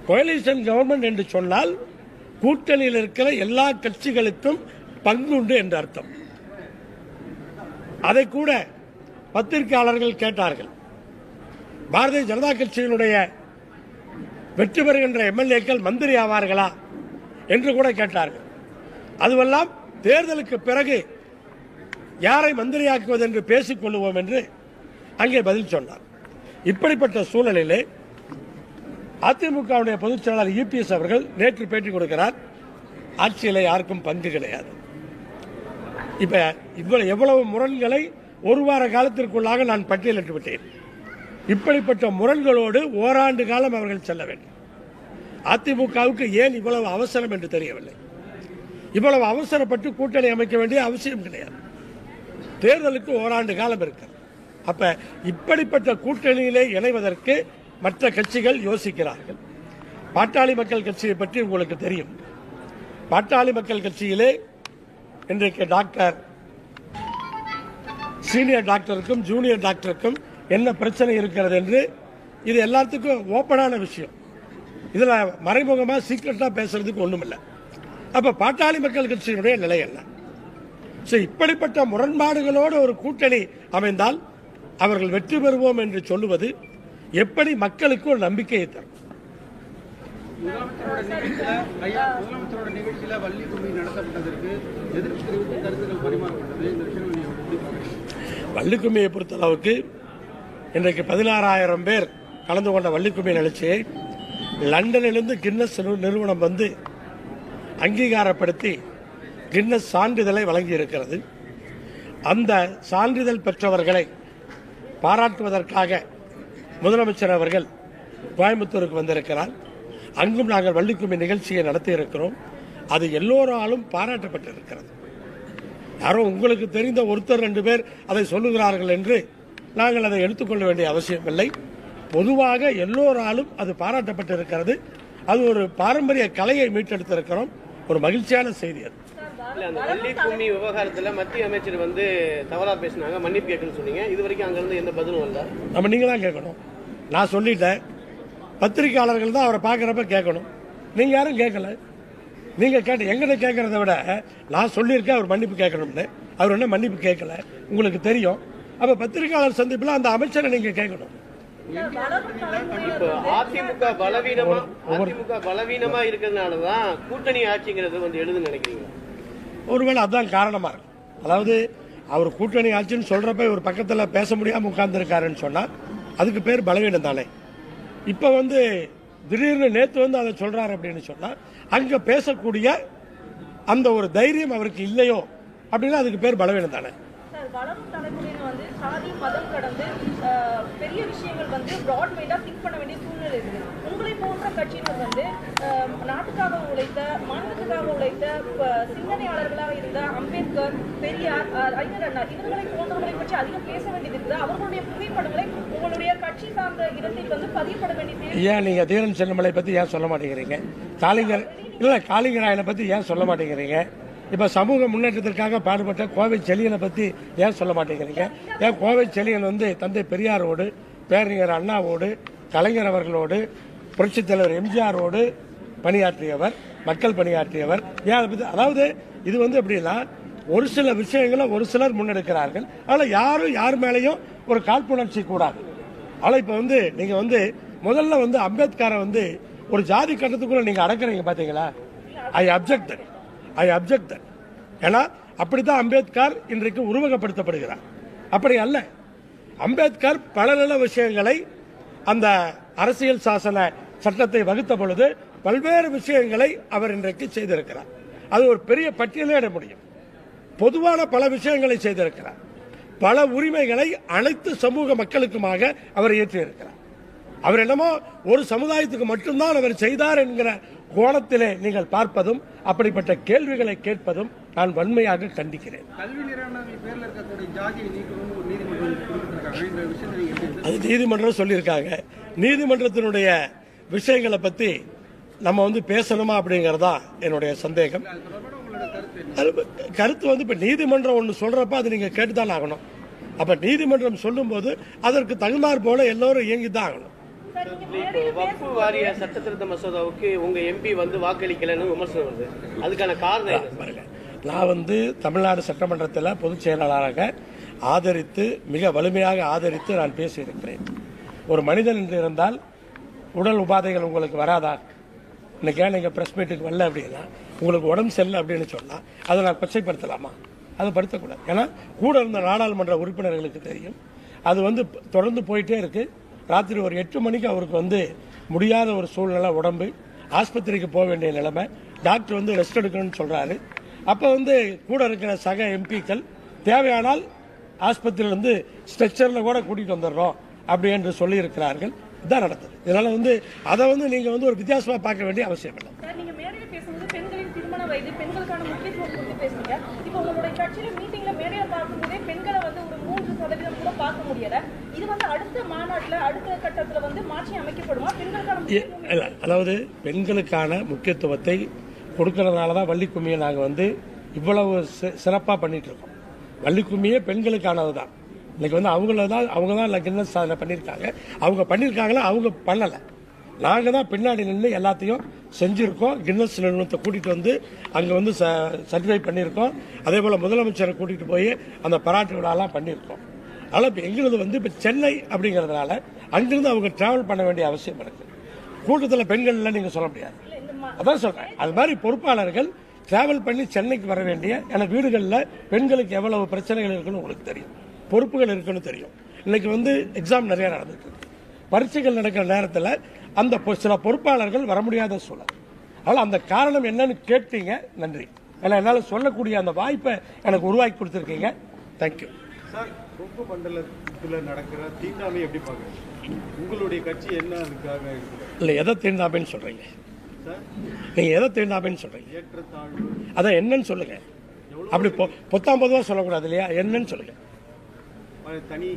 கோயலிஷன் கவர்மெண்ட் என்று சொன்னால் கூட்டணியில் இருக்கிற எல்லா கட்சிகளுக்கும் பங்குண்டு என்று அர்த்தம். அதை கூட பத்திரிகையாளர்கள் கேட்டார்கள். பாரதிய ஜனதா கட்சியினுடைய வெற்றி பெறுகின்ற எம்எல்ஏக்கள் மந்திரி ஆவார்களா என்று கூட கேட்டார்கள். அதுவெல்லாம் தேர்தலுக்கு பிறகு யாரை மந்திரியாக்குவது என்று பேசிக் கொள்வோம் என்று அங்கே பதில் சொன்னார். இப்படிப்பட்ட சூழலிலே அதிமுகவுடைய பொதுச் செயலாளர் இபிஎஸ் அவர்கள் நேற்று பேட்டி கொடுக்கிறார். ஆட்சியில் யாருக்கும் பங்கு கிடையாது. இப்ப எவ்வளவு முரண்களை ஒரு வார காலத்திற்குள்ளாக நான் பட்டியலிட்டு விட்டேன். இப்படிப்பட்ட முரண்களோடு ஓராண்டு காலம் அவர்கள் செல்ல வேண்டும். அதிமுகவுக்கு ஏன் இவ்வளவு அவசரம் என்று தெரியவில்லை. இவ்வளவு அவசரப்பட்டு கூட்டணி அமைக்க வேண்டிய அவசியம் கிடையாது. தேர்தலுக்கு ஓராண்டு காலம் இருக்கிறது. அப்ப இப்படிப்பட்ட கூட்டணியிலே இணைவதற்கு மற்ற கட்சிகள் யோசிக்கிறார்கள். பாட்டாளி மக்கள் கட்சியை பற்றி உங்களுக்கு தெரியும். பாட்டாளி மக்கள் கட்சியிலே இன்றைக்கு டாக்டர் சீனியர் டாக்டருக்கும் ஜூனியர் டாக்டருக்கும் என்ன பிரச்சனை இருக்கிறது என்று இது எல்லாத்துக்கும் ஓப்பனான விஷயம். இதுல மறைமுகமா சீக்கிரட்டா பேசுறதுக்கு ஒண்ணுமில்லை. அப்ப பாட்டாளி மக்கள் கட்சியினுடைய நிலை என்ன? இப்படிப்பட்ட முரண்பாடுகளோடு ஒரு கூட்டணி அமைந்தால் அவர்கள் வெற்றி பெறுவோம் என்று சொல்லுவது எப்படி மக்களுக்கு ஒரு நம்பிக்கையை தரும்? முதலமைச்சரோட நிகழ்ச்சியில வள்ளி கும்மி நடத்தப்பட்டதற்கு எதிர்ப்பு தெரிவித்து கருத்துக்கள் பரிமாறப்பட்டது. இந்த விஷயம் வள்ளி கும்மியை பொறுத்தளவுக்கு இன்றைக்கு 16,000 பேர் கலந்து கொண்ட வள்ளி கும்மி நிகழ்ச்சியை லண்டனிலிருந்து கின்னஸ் நிறுவனம் வந்து அங்கீகாரப்படுத்தி கின்னஸ் சான்றிதழை வழங்கி இருக்கிறது. அந்த சான்றிதழ் பெற்றவர்களை பாராட்டுவதற்காக முதலமைச்சர் அவர்கள் கோயம்புத்தூருக்கு வந்திருக்கிறார். அங்கும் நாங்கள் வள்ளிக்கும்மி நிகழ்ச்சியை நடத்தி இருக்கிறோம். அது எல்லோராலும் பாராட்டப்பட்டிருக்கிறது. யாரோ உங்களுக்கு தெரிந்த ஒருத்தர் 2 பேர் அதை சொல்லுகிறார்கள் என்று நாங்கள் அதை எடுத்துக்கொள்ள வேண்டிய அவசியம் இல்லை. பொதுவாக எல்லோராலும் அது பாராட்டப்பட்டிருக்கிறது. அது ஒரு பாரம்பரிய கலையை மீட்டெடுத்திருக்கிறோம். ஒரு மகிழ்ச்சியான செய்தி அது. அந்த வள்ளி கும்மி விவகாரத்துல மத்திய அமைச்சர் வந்து தவறா பேசினாங்க, மன்னிப்பு கேட்கணும்னு சொன்னீங்க. இது வரைக்கும் அங்க இருந்து எந்த பதிலும் இல்ல. நம்ம நீங்க தான் கேட்கணும். நான் சொல்லிட்டேன். பத்திரிகையாளர்கள் தான் அவரை பாக்குறப்ப கேட்கணும். நீங்க யாரும் கேட்கல. நீங்க கேட்ட எங்கிட்ட கேட்கறத விட நான் சொல்லியிருக்கேன் அவர் மன்னிப்பு கேட்கணும்னு. அவர் என்ன மன்னிப்பு கேட்கல உங்களுக்கு தெரியும். அப்ப பத்திரிகையாளர் சந்திப்புல அந்த அமைச்சரை நீங்க கேட்கணும். இப்ப அதிமுக பலவீனமா இருக்கிறதுனாலதான் கூட்டணி ஆட்சிங்கிறது வந்து எழுதுன்னு நினைக்கிறீங்க? ஒருவேளை அதுதான் காரணமா இருக்கு. அதாவது அவர் கூட்டணி ஆட்சின்னு சொல்றப்ப ஒரு பக்கத்துல பேச முடியாம உட்கார்ந்து இருக்காருன்னு சொன்னா அதுக்கு பேர் பலவீனம் தானே. இப்ப வந்து திடீர்னு நேத்து வந்து அதை சொல்றாரு அப்படின்னு சொன்னா அங்க பேசக்கூடிய அந்த ஒரு தைரியம் அவருக்கு இல்லையோ அப்படின்னா அதுக்கு பேர் பலவீனம் தானே. வளரும் தலைமுறையில வந்து சாதி மதம் கடந்து பெரிய விஷயங்கள் வந்து பிராட் மைண்டா திங்க் பண்ண வேண்டிய சூழ்நிலை இருக்கு. உங்களை போன்ற கட்சியினர் வந்து நாட்டுக்காக உழைத்த, மாநிலத்துக்காக உழைத்த சிந்தனையாளர்களாக இருந்த அம்பேத்கர், பெரியார், அறிஞர் அண்ணா இவர்களை போன்றவர்களை பற்றி அதிகம் பேச வேண்டியது இருக்குது. அவர்களுடைய புகைப்படங்களை உங்களுடைய கட்சி சார்ந்த இடத்தில் வந்து பதியப்பட வேண்டியது. ஏன் நீங்க தீரன் செல்லமலை பத்தி ஏன் சொல்ல மாட்டேங்கிறீங்க? காளிங்கராயனை பத்தி ஏன் சொல்ல மாட்டேங்கிறீங்க? இப்ப சமூக முன்னேற்றத்திற்காக பாடுபட்ட கோவை செழியனை பத்தி ஏன் சொல்ல மாட்டேங்கிறீங்க? ஏன் கோவை செழியன் வந்து தந்தை பெரியாரோடு, பேரறிஞர் அண்ணாவோடு, கலைஞர் அவர்களோடு, புரட்சித் தலைவர் எம்ஜிஆரோடு பணியாற்றியவர், மக்கள் பணியாற்றியவர். ஏன் அதை பத்தி? அதாவது இது வந்து எப்படின்னா ஒரு சில விஷயங்களை ஒரு சிலர் முன்னெடுக்கிறார்கள். அதனால யாரும் யார் மேலையும் ஒரு காழ்ப்புணர்ச்சி கூடாது. ஆனா இப்ப வந்து நீங்க வந்து முதல்ல வந்து அம்பேத்கரை வந்து ஒரு ஜாதி கட்டத்துக்குள்ள நீங்க அடக்குறீங்க பாத்தீங்களா? I object. ஏன்னா அப்படித்தான் அம்பேத்கர் இன்றைக்கு உருவகப்படுத்தப்படுகிறார். அப்படி அல்ல. அம்பேத்கர் பல நல்ல விஷயங்களை அந்த அரசியல் சாசன சட்டத்தை வகுத்த பொழுது பல்வேறு விஷயங்களை அவர் இன்றைக்கு செய்திருக்கிறார். அது ஒரு பெரிய பட்டியலே இட முடியும். பொதுவான பல விஷயங்களை செய்திருக்கிறார். பல உரிமைகளை அனைத்து சமூக மக்களுக்குமாக அவர் இயற்றியிருக்கிறார். அவர் என்னமோ ஒரு சமுதாயத்துக்கு மட்டும்தான் அவர் செய்தார் என்கிற கோணத்திலே நீங்கள் பார்ப்பதும் அப்படிப்பட்ட கேள்விகளை கேட்பதும் நான் வன்மையாக கண்டிக்கிறேன். அது நீதிமன்றம் சொல்லியிருக்காங்க. நீதிமன்றத்தினுடைய விஷயங்களை பத்தி நம்ம வந்து பேசணுமா அப்படிங்கறதா என்னுடைய சந்தேகம். கருத்து வந்து இப்ப நீதிமன்றம் ஒன்று சொல்றப்ப அது நீங்க கேட்டுதான் ஆகணும். அப்ப நீதிமன்றம் சொல்லும் போது அதற்கு தகுந்தாற் போல எல்லோரும் இயங்கிதான் ஆகணும். வக்ஃபு வாரிய சட்ட திருத்த மசோதாவுக்கு உங்க எம்பி வந்து வாக்களிக்கலன்னு விமர்சனம் வருது. அதுக்கான காரணம் பாருங்க. நான் வந்து தமிழ்நாடு சட்டமன்றத்தில் பொதுச் செயலாளராக ஆதரித்து மிக வலிமையாக ஆதரித்து நான் பேசியிருக்கிறேன். ஒரு மனிதன் என்று இருந்தால் உடல் உபாதைகள் உங்களுக்கு வராதா? இன்னைக்கு நீங்க பிரஸ் மீட்டுக்கு வரல அப்படின்னா உங்களுக்கு உடம்பு சரியில்லை அப்படின்னு சொன்னா அதை நான் கொச்சைப்படுத்தலாமா? அதை படுத்தக்கூடாது. ஏன்னா கூட இருந்த நாடாளுமன்ற உறுப்பினர்களுக்கு தெரியும். அது வந்து தொடர்ந்து போயிட்டே இருக்கு. ராத்திரி ஒரு 8 மணிக்கு அவருக்கு வந்து முடியாத ஒரு சூழ்நிலை, உடம்பு, ஆஸ்பத்திரிக்கு போக வேண்டிய நிலைமை, டாக்டர் வந்து ரெஸ்ட் எடுக்கணும்னு சொல்றாரு. அப்ப வந்து கூட இருக்கிற சக எம்பிக்கள் தேவையானால் ஆஸ்பத்திரியிலிருந்து ஸ்ட்ரெச்சர்ல கூட கூட்டிட்டு வந்துடுறோம் அப்படி என்று சொல்லி இருக்கிறார்கள். இதான் நடந்தது. இதனால அதை நீங்க ஒரு வித்தியாசமா பார்க்க வேண்டிய அவசியம் இல்லை. நீங்க மேடையில் பேசும்போது பெண்களின் திருமண வயது, பெண்களுக்கான முக்கியத்துவம் குறித்து பேசுறீங்க. இப்போ உங்களுடைய கட்சியில மீட்டிங்ல மேடையில பார்க்கும்போதே பெண்களை ஒரு 3% கூட பார்க்க முடியல. இது அடுத்த மாநாட்டுல அடுத்த கட்டத்துல மாற்றி அமைக்கப்படுமா? பெண்களுக்கான அதாவது பெண்களுக்கான முக்கியத்துவத்தை கொடுக்கறதுனால தான் வள்ளி கும்மியை நாங்கள் இவ்வளவு சிறப்பாக பண்ணிட்டு இருக்கோம். வள்ளி கும்மியே பெண்களுக்கானது தான். இன்னைக்கு அவங்க தான் கின்னஸ் சாதனை பண்ணியிருக்காங்க. அவங்க பண்ணியிருக்காங்களா? அவங்க பண்ணலை. நாங்கள் தான் பின்னாடி நின்று எல்லாத்தையும் செஞ்சுருக்கோம். கின்னஸ் நிறுவனத்தை கூட்டிகிட்டு அங்கே சர்டிஃபை பண்ணியிருக்கோம். அதே போல் முதலமைச்சரை கூட்டிகிட்டு போய் அந்த பாராட்டு விழாலாம் பண்ணியிருக்கோம். அதனால் இப்போ எங்களுக்கு இப்போ சென்னை அப்படிங்கிறதுனால அங்கிருந்து அவங்க டிராவல் பண்ண வேண்டிய அவசியம் இருக்குது. கூட்டத்தில் பெண்கள்லாம் நீங்கள் சொல்ல முடியாது. அதான் சொல்கிறேன். அது மாதிரி பொறுப்பாளர்கள் டிராவல் பண்ணி சென்னைக்கு வர வேண்டிய, ஏன்னா வீடுகளில் பெண்களுக்கு எவ்வளவு பிரச்சனைகள் இருக்குன்னு உங்களுக்கு தெரியும், பொறுப்புகள் இருக்குன்னு தெரியும். இன்னைக்கு எக்ஸாம் நிறைய நடந்துட்டு இருக்கு. பரீட்சைகள் நடக்கிற நேரத்தில் அந்த சில பொறுப்பாளர்கள் வர முடியாத சூழல். அதனால் அந்த காரணம் என்னன்னு கேட்டீங்க, நன்றி. ஏன்னா என்னால் சொல்லக்கூடிய அந்த வாய்ப்பை எனக்கு உருவாக்கி கொடுத்துருக்கீங்க. Thank you sir. கொங்கு மண்டலத்தில் நடக்கிற தீண்டாமை எப்படி பார்க்குறீங்க? உங்களுடைய கட்சி என்ன அதுக்காக இருக்குது? இல்லை, எதை தீண்டாமைன்னு சொல்றீங்க? நீங்கள் எதை தீண்டாமைன்னு சொல்றீங்க? ஏற்றத்தாழ்வு அதான் என்னன்னு சொல்லுங்க. அப்படி பொத்தாம்பதுவா சொல்லக்கூடாது இல்லையா? என்னன்னு சொல்லுங்க. தனி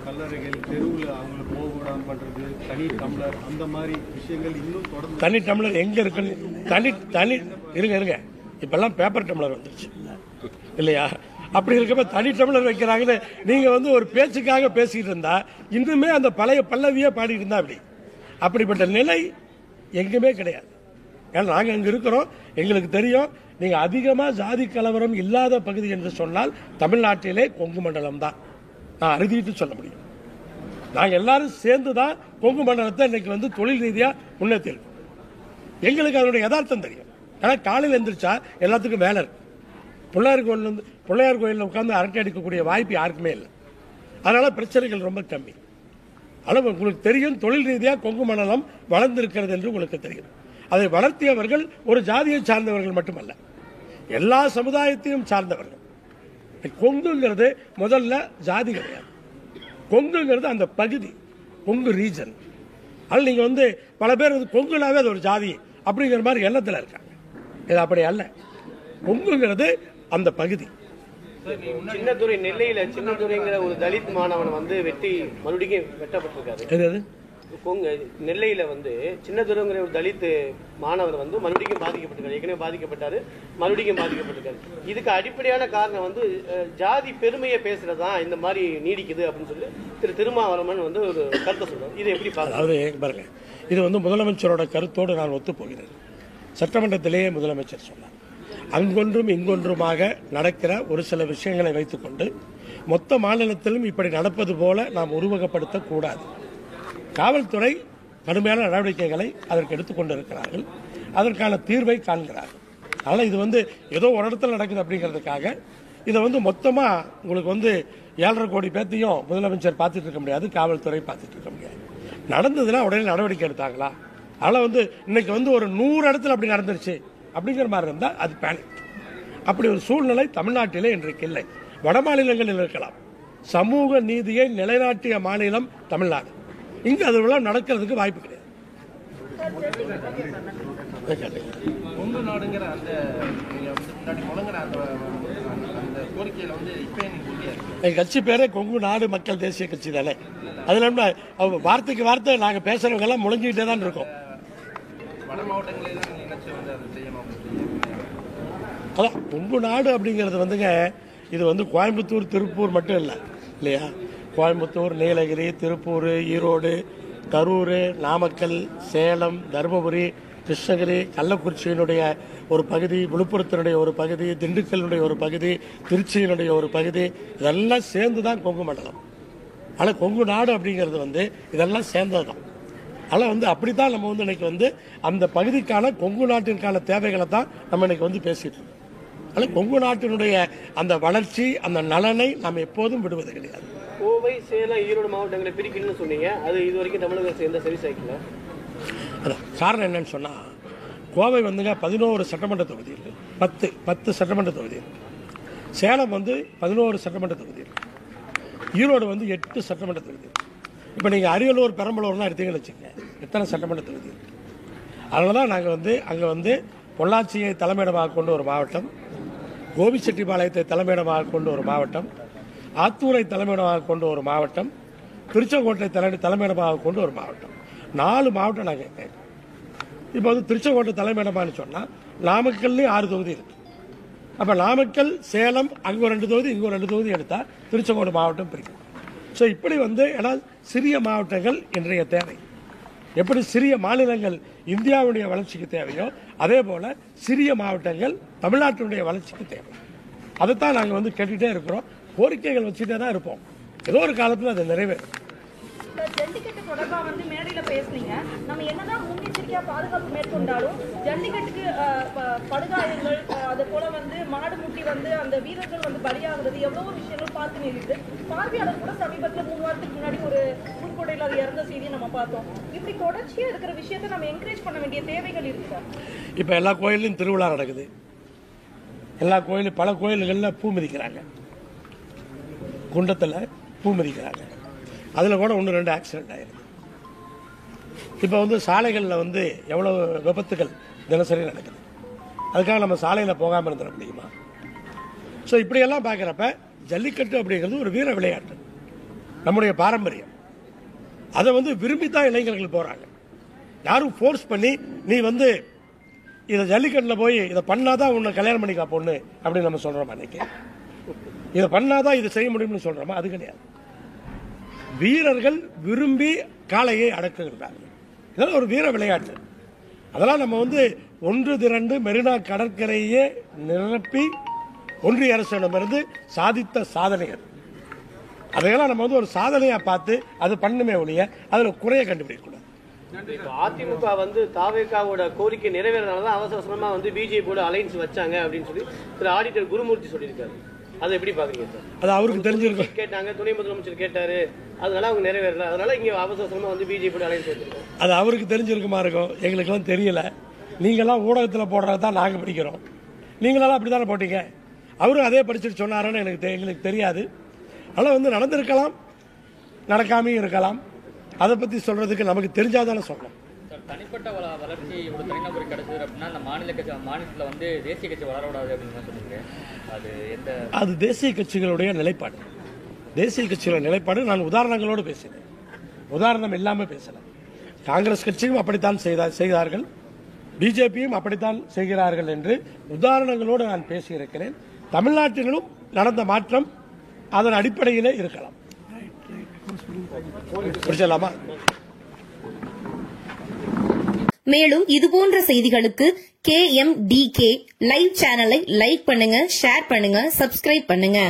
கல்லறைகள், தெருவில் அவங்களை போக விடாமல் பண்றது, தனி டம்ளர், அந்த மாதிரி விஷயங்கள் இன்னும் தொடர்ந்து. தனி டம்ளர் எங்க இருக்குன்னு இருங்க. இப்பெல்லாம் பேப்பர் டம்ளர் வந்துருச்சு இல்லையா? அப்படி இருக்கப்ப தனி டம்ளர் வைக்கிறாங்கன்னு நீங்க ஒரு பேச்சுக்காக பேசிட்டு இருந்தா இன்னுமே அந்த பழைய பல்லவியே பாடிட்டு இருந்தா அப்படிப்பட்ட நிலை எங்குமே கிடையாது. ஏன்னா நாங்கள் அங்கே இருக்கிறோம், எங்களுக்கு தெரியும். நீங்கள் அதிகமாக ஜாதி கலவரம் இல்லாத பகுதி என்று சொன்னால் தமிழ்நாட்டிலே கொங்கு மண்டலம் தான். நான் அறுதிட்டு சொல்ல முடியும். நாங்கள் எல்லாரும் சேர்ந்து தான் கொங்கு மண்டலத்தை இன்னைக்கு தொழில் ரீதியாக முன்னேற்றிருக்கோம். எங்களுக்கு அதனுடைய யதார்த்தம் தெரியும். ஏன்னா காலையில் எழுந்திரிச்சா எல்லாத்துக்கும் வேலை இருக்கு. பிள்ளையார் கோயிலில் உட்காந்து அரட்டை அடிக்கக்கூடிய வாய்ப்பு யாருக்குமே இல்லை. அதனால பிரச்சனைகள் ரொம்ப கம்மி. ஆனால் உங்களுக்கு தெரியும், தொழில் ரீதியாக கொங்கு மண்டலம் வளர்ந்திருக்கிறது என்று உங்களுக்கு தெரியும். அதை வளர்த்தியவர்கள் ஒரு ஜாதியை சார்ந்தவர்கள் மட்டுமல்ல, எல்லா சமுதாயத்தையும் சார்ந்தவர்கள். கொங்குங்கிறது முதல்ல ஜாதி கிடையாது. கொங்குங்கிறது அந்த பகுதி, கொங்கு ரீஜன். அதில் நீங்கள் பல பேர் கொங்குனாவே அது ஒரு ஜாதி அப்படிங்கிற மாதிரி எண்ணத்தில் இருக்காங்க. இது அப்படி அல்ல. கொங்குங்கிறது அந்த பகுதி. சின்னதுரை, நெல்லையில சின்னதுரைங்கிற ஒரு தலித் மாணவன் வெட்டி மறுபடியும் வெட்டப்பட்டிருக்காரு. நெல்லையில சின்னதுரைங்கிற ஒரு தலித் மாணவர் மறுபடியும் பாதிக்கப்பட்டிருக்காரு. ஏற்கனவே பாதிக்கப்பட்டாரு, மறுபடியும் பாதிக்கப்பட்டிருக்காரு. இதுக்கு அடிப்படையான காரணம் ஜாதி பெருமையை பேசுறதா இந்த மாதிரி நீடிக்குது அப்படின்னு சொல்லி திரு திருமாவளவன் ஒரு கருத்தை சொல்றாரு. இது எப்படி பாருங்க, இது முதலமைச்சரோட கருத்தோடு நான் ஒத்து போகிறேன். சட்டமன்றத்திலேயே முதலமைச்சர் சொன்னார், அங்கொன்றும் இங்கொன்றுமாக நடக்கிற ஒரு சில விஷயங்களை வைத்துக்கொண்டு மொத்த மாநிலத்திலும் இப்படி நடப்பது போல நாம் உருவகப்படுத்தக்கூடாது. காவல்துறை கடுமையான நடவடிக்கைகளை அதற்கு எடுத்துக்கொண்டிருக்கிறார்கள், அதற்கான தீர்வை காண்கிறார்கள். அதனால் இது ஏதோ ஒரு இடத்துல நடக்குது அப்படிங்கிறதுக்காக இதை மொத்தமாக உங்களுக்கு 7.5 கோடி பேர்த்தையும் முதலமைச்சர் பார்த்துட்டு இருக்க முடியாது, காவல்துறை பார்த்துட்டு இருக்க முடியாது. நடந்ததுன்னா உடனே நடவடிக்கை எடுத்தாங்களா? அதனால் இன்னைக்கு ஒரு 100 இடத்துல அப்படி நடந்துருச்சு அப்படிங்கிற மாதிரி இருந்தால் அது பேனிக். அப்படி ஒரு சூழ்நிலை தமிழ்நாட்டிலே இன்றைக்கு இல்லை. வட மாநிலங்களில் இருக்கலாம். சமூக நீதியை நிலைநாட்டிய மாநிலம் தமிழ்நாடு. இங்கு அதெல்லாம் நடக்கிறதுக்கு வாய்ப்பு கிடையாது. எங்க கட்சி பேரே கொங்கு நாடு மக்கள் தேசிய கட்சி தானே. அதுல வார்த்தைக்கு வார்த்தை நாங்க பேசுறவங்க எல்லாம் முழங்கிட்டே தான் இருக்கோம். அதான் கொங்கு நாடு அப்படிங்கிறது இது கோயம்புத்தூர், திருப்பூர் மட்டும் இல்லை இல்லையா? கோயம்புத்தூர், நீலகிரி, திருப்பூர், ஈரோடு, கரூர், நாமக்கல், சேலம், தருமபுரி, கிருஷ்ணகிரி, கள்ளக்குறிச்சியினுடைய ஒரு பகுதி, விழுப்புரத்தினுடைய ஒரு பகுதி, திண்டுக்கல்லுடைய ஒரு பகுதி, திருச்சியினுடைய ஒரு பகுதி, இதெல்லாம் சேர்ந்து தான் கொங்கு மண்டலம். ஆனால் கொங்கு நாடு அப்படிங்கிறது இதெல்லாம் சேர்ந்தது தான். அதனால் அப்படித்தான் நம்ம இன்னைக்கு அந்த பகுதிக்கான கொங்கு நாட்டிற்கான தேவைகளை தான் நம்ம இன்னைக்கு பேசிட்டு இருக்கோம். அதனால் கொங்கு நாட்டினுடைய அந்த வளர்ச்சி, அந்த நலனை நாம் எப்போதும் விடுவது கிடையாது. கோவை, சேலம், ஈரோடு மாவட்டங்களை பிரிக்கணும்னு சொன்னீங்க, அது இது வரைக்கும் தமிழக அரசு எந்த சரி சாய்க்கல. அதான் காரணம் என்னன்னு சொன்னா, கோவை 11 சட்டமன்ற தொகுதி இருக்கு, 10 சட்டமன்ற தொகுதி இருக்கு. சேலம் 11 சட்டமன்ற தொகுதி இருக்கு. ஈரோடு 8 சட்டமன்ற தொகுதி இருக்கு. இப்போ நீங்கள் அரியலூர் பெரம்பலூர்லாம் எடுத்தீங்கன்னு வச்சுக்கோங்க, எத்தனை சட்டமன்ற தொகுதி இருக்கு. அதனால தான் நாங்கள் அங்கே பொள்ளாச்சியை தலைமையிடமாக கொண்டு ஒரு மாவட்டம், கோபிச்செட்டிப்பாளையத்தை தலைமையிடமாக கொண்டு ஒரு மாவட்டம், ஆத்தூரை தலைமையிடமாக கொண்டு ஒரு மாவட்டம், திருச்செங்கோட்டை தலைமையிடமாக கொண்டு ஒரு மாவட்டம், 4 மாவட்டம் நாங்கள். இப்போ திருச்செங்கோட்டை தலைமையிடமானு சொன்னால் நாமக்கல்லையும் 6 தொகுதி இருக்கு. அப்போ நாமக்கல், சேலம் அங்கே 2 தொகுதி, இங்கே 2 தொகுதி எடுத்தால் திருச்செங்கோடு மாவட்டம் பிரிக்கும். ஸோ இப்படி ஏன்னா சிறிய மாவட்டங்கள் இன்றைய தேவை. எப்படி சிறிய மாநிலங்கள் இந்தியாவுடைய வளர்ச்சிக்கு தேவையோ அதே போல சிறிய மாவட்டங்கள் தமிழ்நாட்டினுடைய வளர்ச்சிக்கு தேவை. அதைத்தான் நாங்கள் கேட்டுகிட்டே இருக்கிறோம், கோரிக்கைகள் வச்சுட்டே தான் இருப்போம். ஏதோ ஒரு காலத்தில் அது நிறைவேறும். ஜல்லிக்கட்டு தொடர்பா மேடையில பேசுனீங்க. நம்ம என்னதான் முன்னெச்சரிக்கையா பாதுகாப்பு மேற்கொண்டாலும் ஜல்லிக்கட்டுக்கு படுகாயங்கள், அது போல மாடு முட்டி அந்த வீரர்கள் பலியாகிறது எவ்வளவு விஷயங்கள் பார்த்து நிறுத்து. பார்வையாளர் கூட சமீபத்தில் 3 வாரத்துக்கு முன்னாடி ஒரு புதுக்கோட்டையில் அது இறந்த செய்தியை நம்ம பார்த்தோம். இப்படி தொடர்ச்சியா இருக்கிற விஷயத்தை நம்ம என்கரேஜ் பண்ண வேண்டிய தேவைகள் இருக்கு. இப்ப எல்லா கோயிலையும் திருவிழா நடக்குது. எல்லா கோயிலும் பல கோயில்களில் பூ மிதிக்கிறாங்க, குண்டத்தில் பூ மிதிக்கிறாங்க. அதில் கூட 1-2 ஆக்சிடென்ட் ஆயிருக்கு. இப்போ சாலைகளில் எவ்வளவு விபத்துகள் தினசரி நடக்குது. அதுக்காக நம்ம சாலையில் போகாமல் இருந்துட முடியுமா? ஸோ இப்படியெல்லாம் பார்க்குறப்ப ஜல்லிக்கட்டு அப்படிங்கிறது ஒரு வீர விளையாட்டு, நம்முடைய பாரம்பரியம். அதை விரும்பித்தான் இளைஞர்கள் போகிறாங்க. யாரும் ஃபோர்ஸ் பண்ணி நீ இதை ஜல்லிக்கட்டில் போய் இதை பண்ணாதான் உன்னை கல்யாணம் பண்ணிக்கா பொண்ணு அப்படின்னு நம்ம சொல்கிறோமா? அன்னைக்கு இதை பண்ணாதான் இதை செய்ய முடியும்னு சொல்கிறோமா? அது கிடையாது. வீரர்கள் விரும்பி காளையை அடக்குகிறார்கள். இதெல்லாம் ஒரு வீர விளையாட்டு. அதெல்லாம் நம்ம 1 திரண்டு மெரினா கடற்கரையே நிரப்பி ஒன்றிய அரசிடமிருந்து சாதித்த சாதனைகள். அதையெல்லாம் நம்ம ஒரு சாதனையா பார்த்து அது பண்ணுமே ஒழிய அதில் குறைய கண்டுபிடிக்கக்கூடாது. அதிமுக தாவேகாவோட கோரிக்கை நிறைவேறனாலதான் அவசரமா பிஜேபியோட அலைன்ஸ் வச்சாங்க அப்படின்னு சொல்லி திரு ஆடிட்டர் குருமூர்த்தி சொல்லியிருக்காரு. அதை எப்படி பாக்குறீங்க சார்? அது அவருக்கு தெரிஞ்சிருக்கும். கேட்டாங்க, துணை முதலமைச்சர் கேட்டாரு, அதனால அவங்க நிறைவேறல. அதனால இங்க அவசரமா பிஜேபி அலைன்ஸ் வச்சிருக்கோம். அது அவருக்கு தெரிஞ்சிருக்குமா இருக்கும், எங்களுக்கெல்லாம் தெரியல. நீங்களாம் ஊடகத்தில் போடுறதான் நாங்க படிக்கிறோம். நீங்களாம் அப்படித்தானே போட்டீங்க. அவரும் அதே படிச்சுட்டு சொன்னாருன்னு எங்களுக்கு தெரியாது. அதனால நடந்திருக்கலாம், நடக்காமையும் இருக்கலாம். அதை பத்தி சொல்றதுக்கு நமக்கு தெரிஞ்சாதானே சொல்லணும். தனிப்பட்ட வளர்ச்சி ஒரு தனிநபர் கிடைச்சது அப்படின்னா அந்த மாநிலத்தில் தேசிய கட்சி வளரக்கூடாது அப்படின்னு சொல்லுங்க. அது தேசிய கட்சிகளுடைய நிலைப்பாடு. தேசிய கட்சிகளோட நிலைப்பாடு நான் உதாரணங்களோடு பேசினேன், உதாரணம் இல்லாமல் பேசல. காங்கிரஸ் கட்சியும் அப்படித்தான் செய்தார்கள், பிஜேபியும் அப்படித்தான் செய்கிறார்கள் என்று உதாரணங்களோடு நான் பேசியிருக்கிறேன். தமிழ்நாட்டிலும் நடந்த மாற்றம் அதன் அடிப்படையிலே இருக்கலாம். புரிச்சலாமா? மேலும் இதுபோன்ற செய்திகளுக்கு KMDK லைவ் சேனலை லைக் பண்ணுங்க, ஷேர் பண்ணுங்க, சப்ஸ்கிரைப் பண்ணுங்க.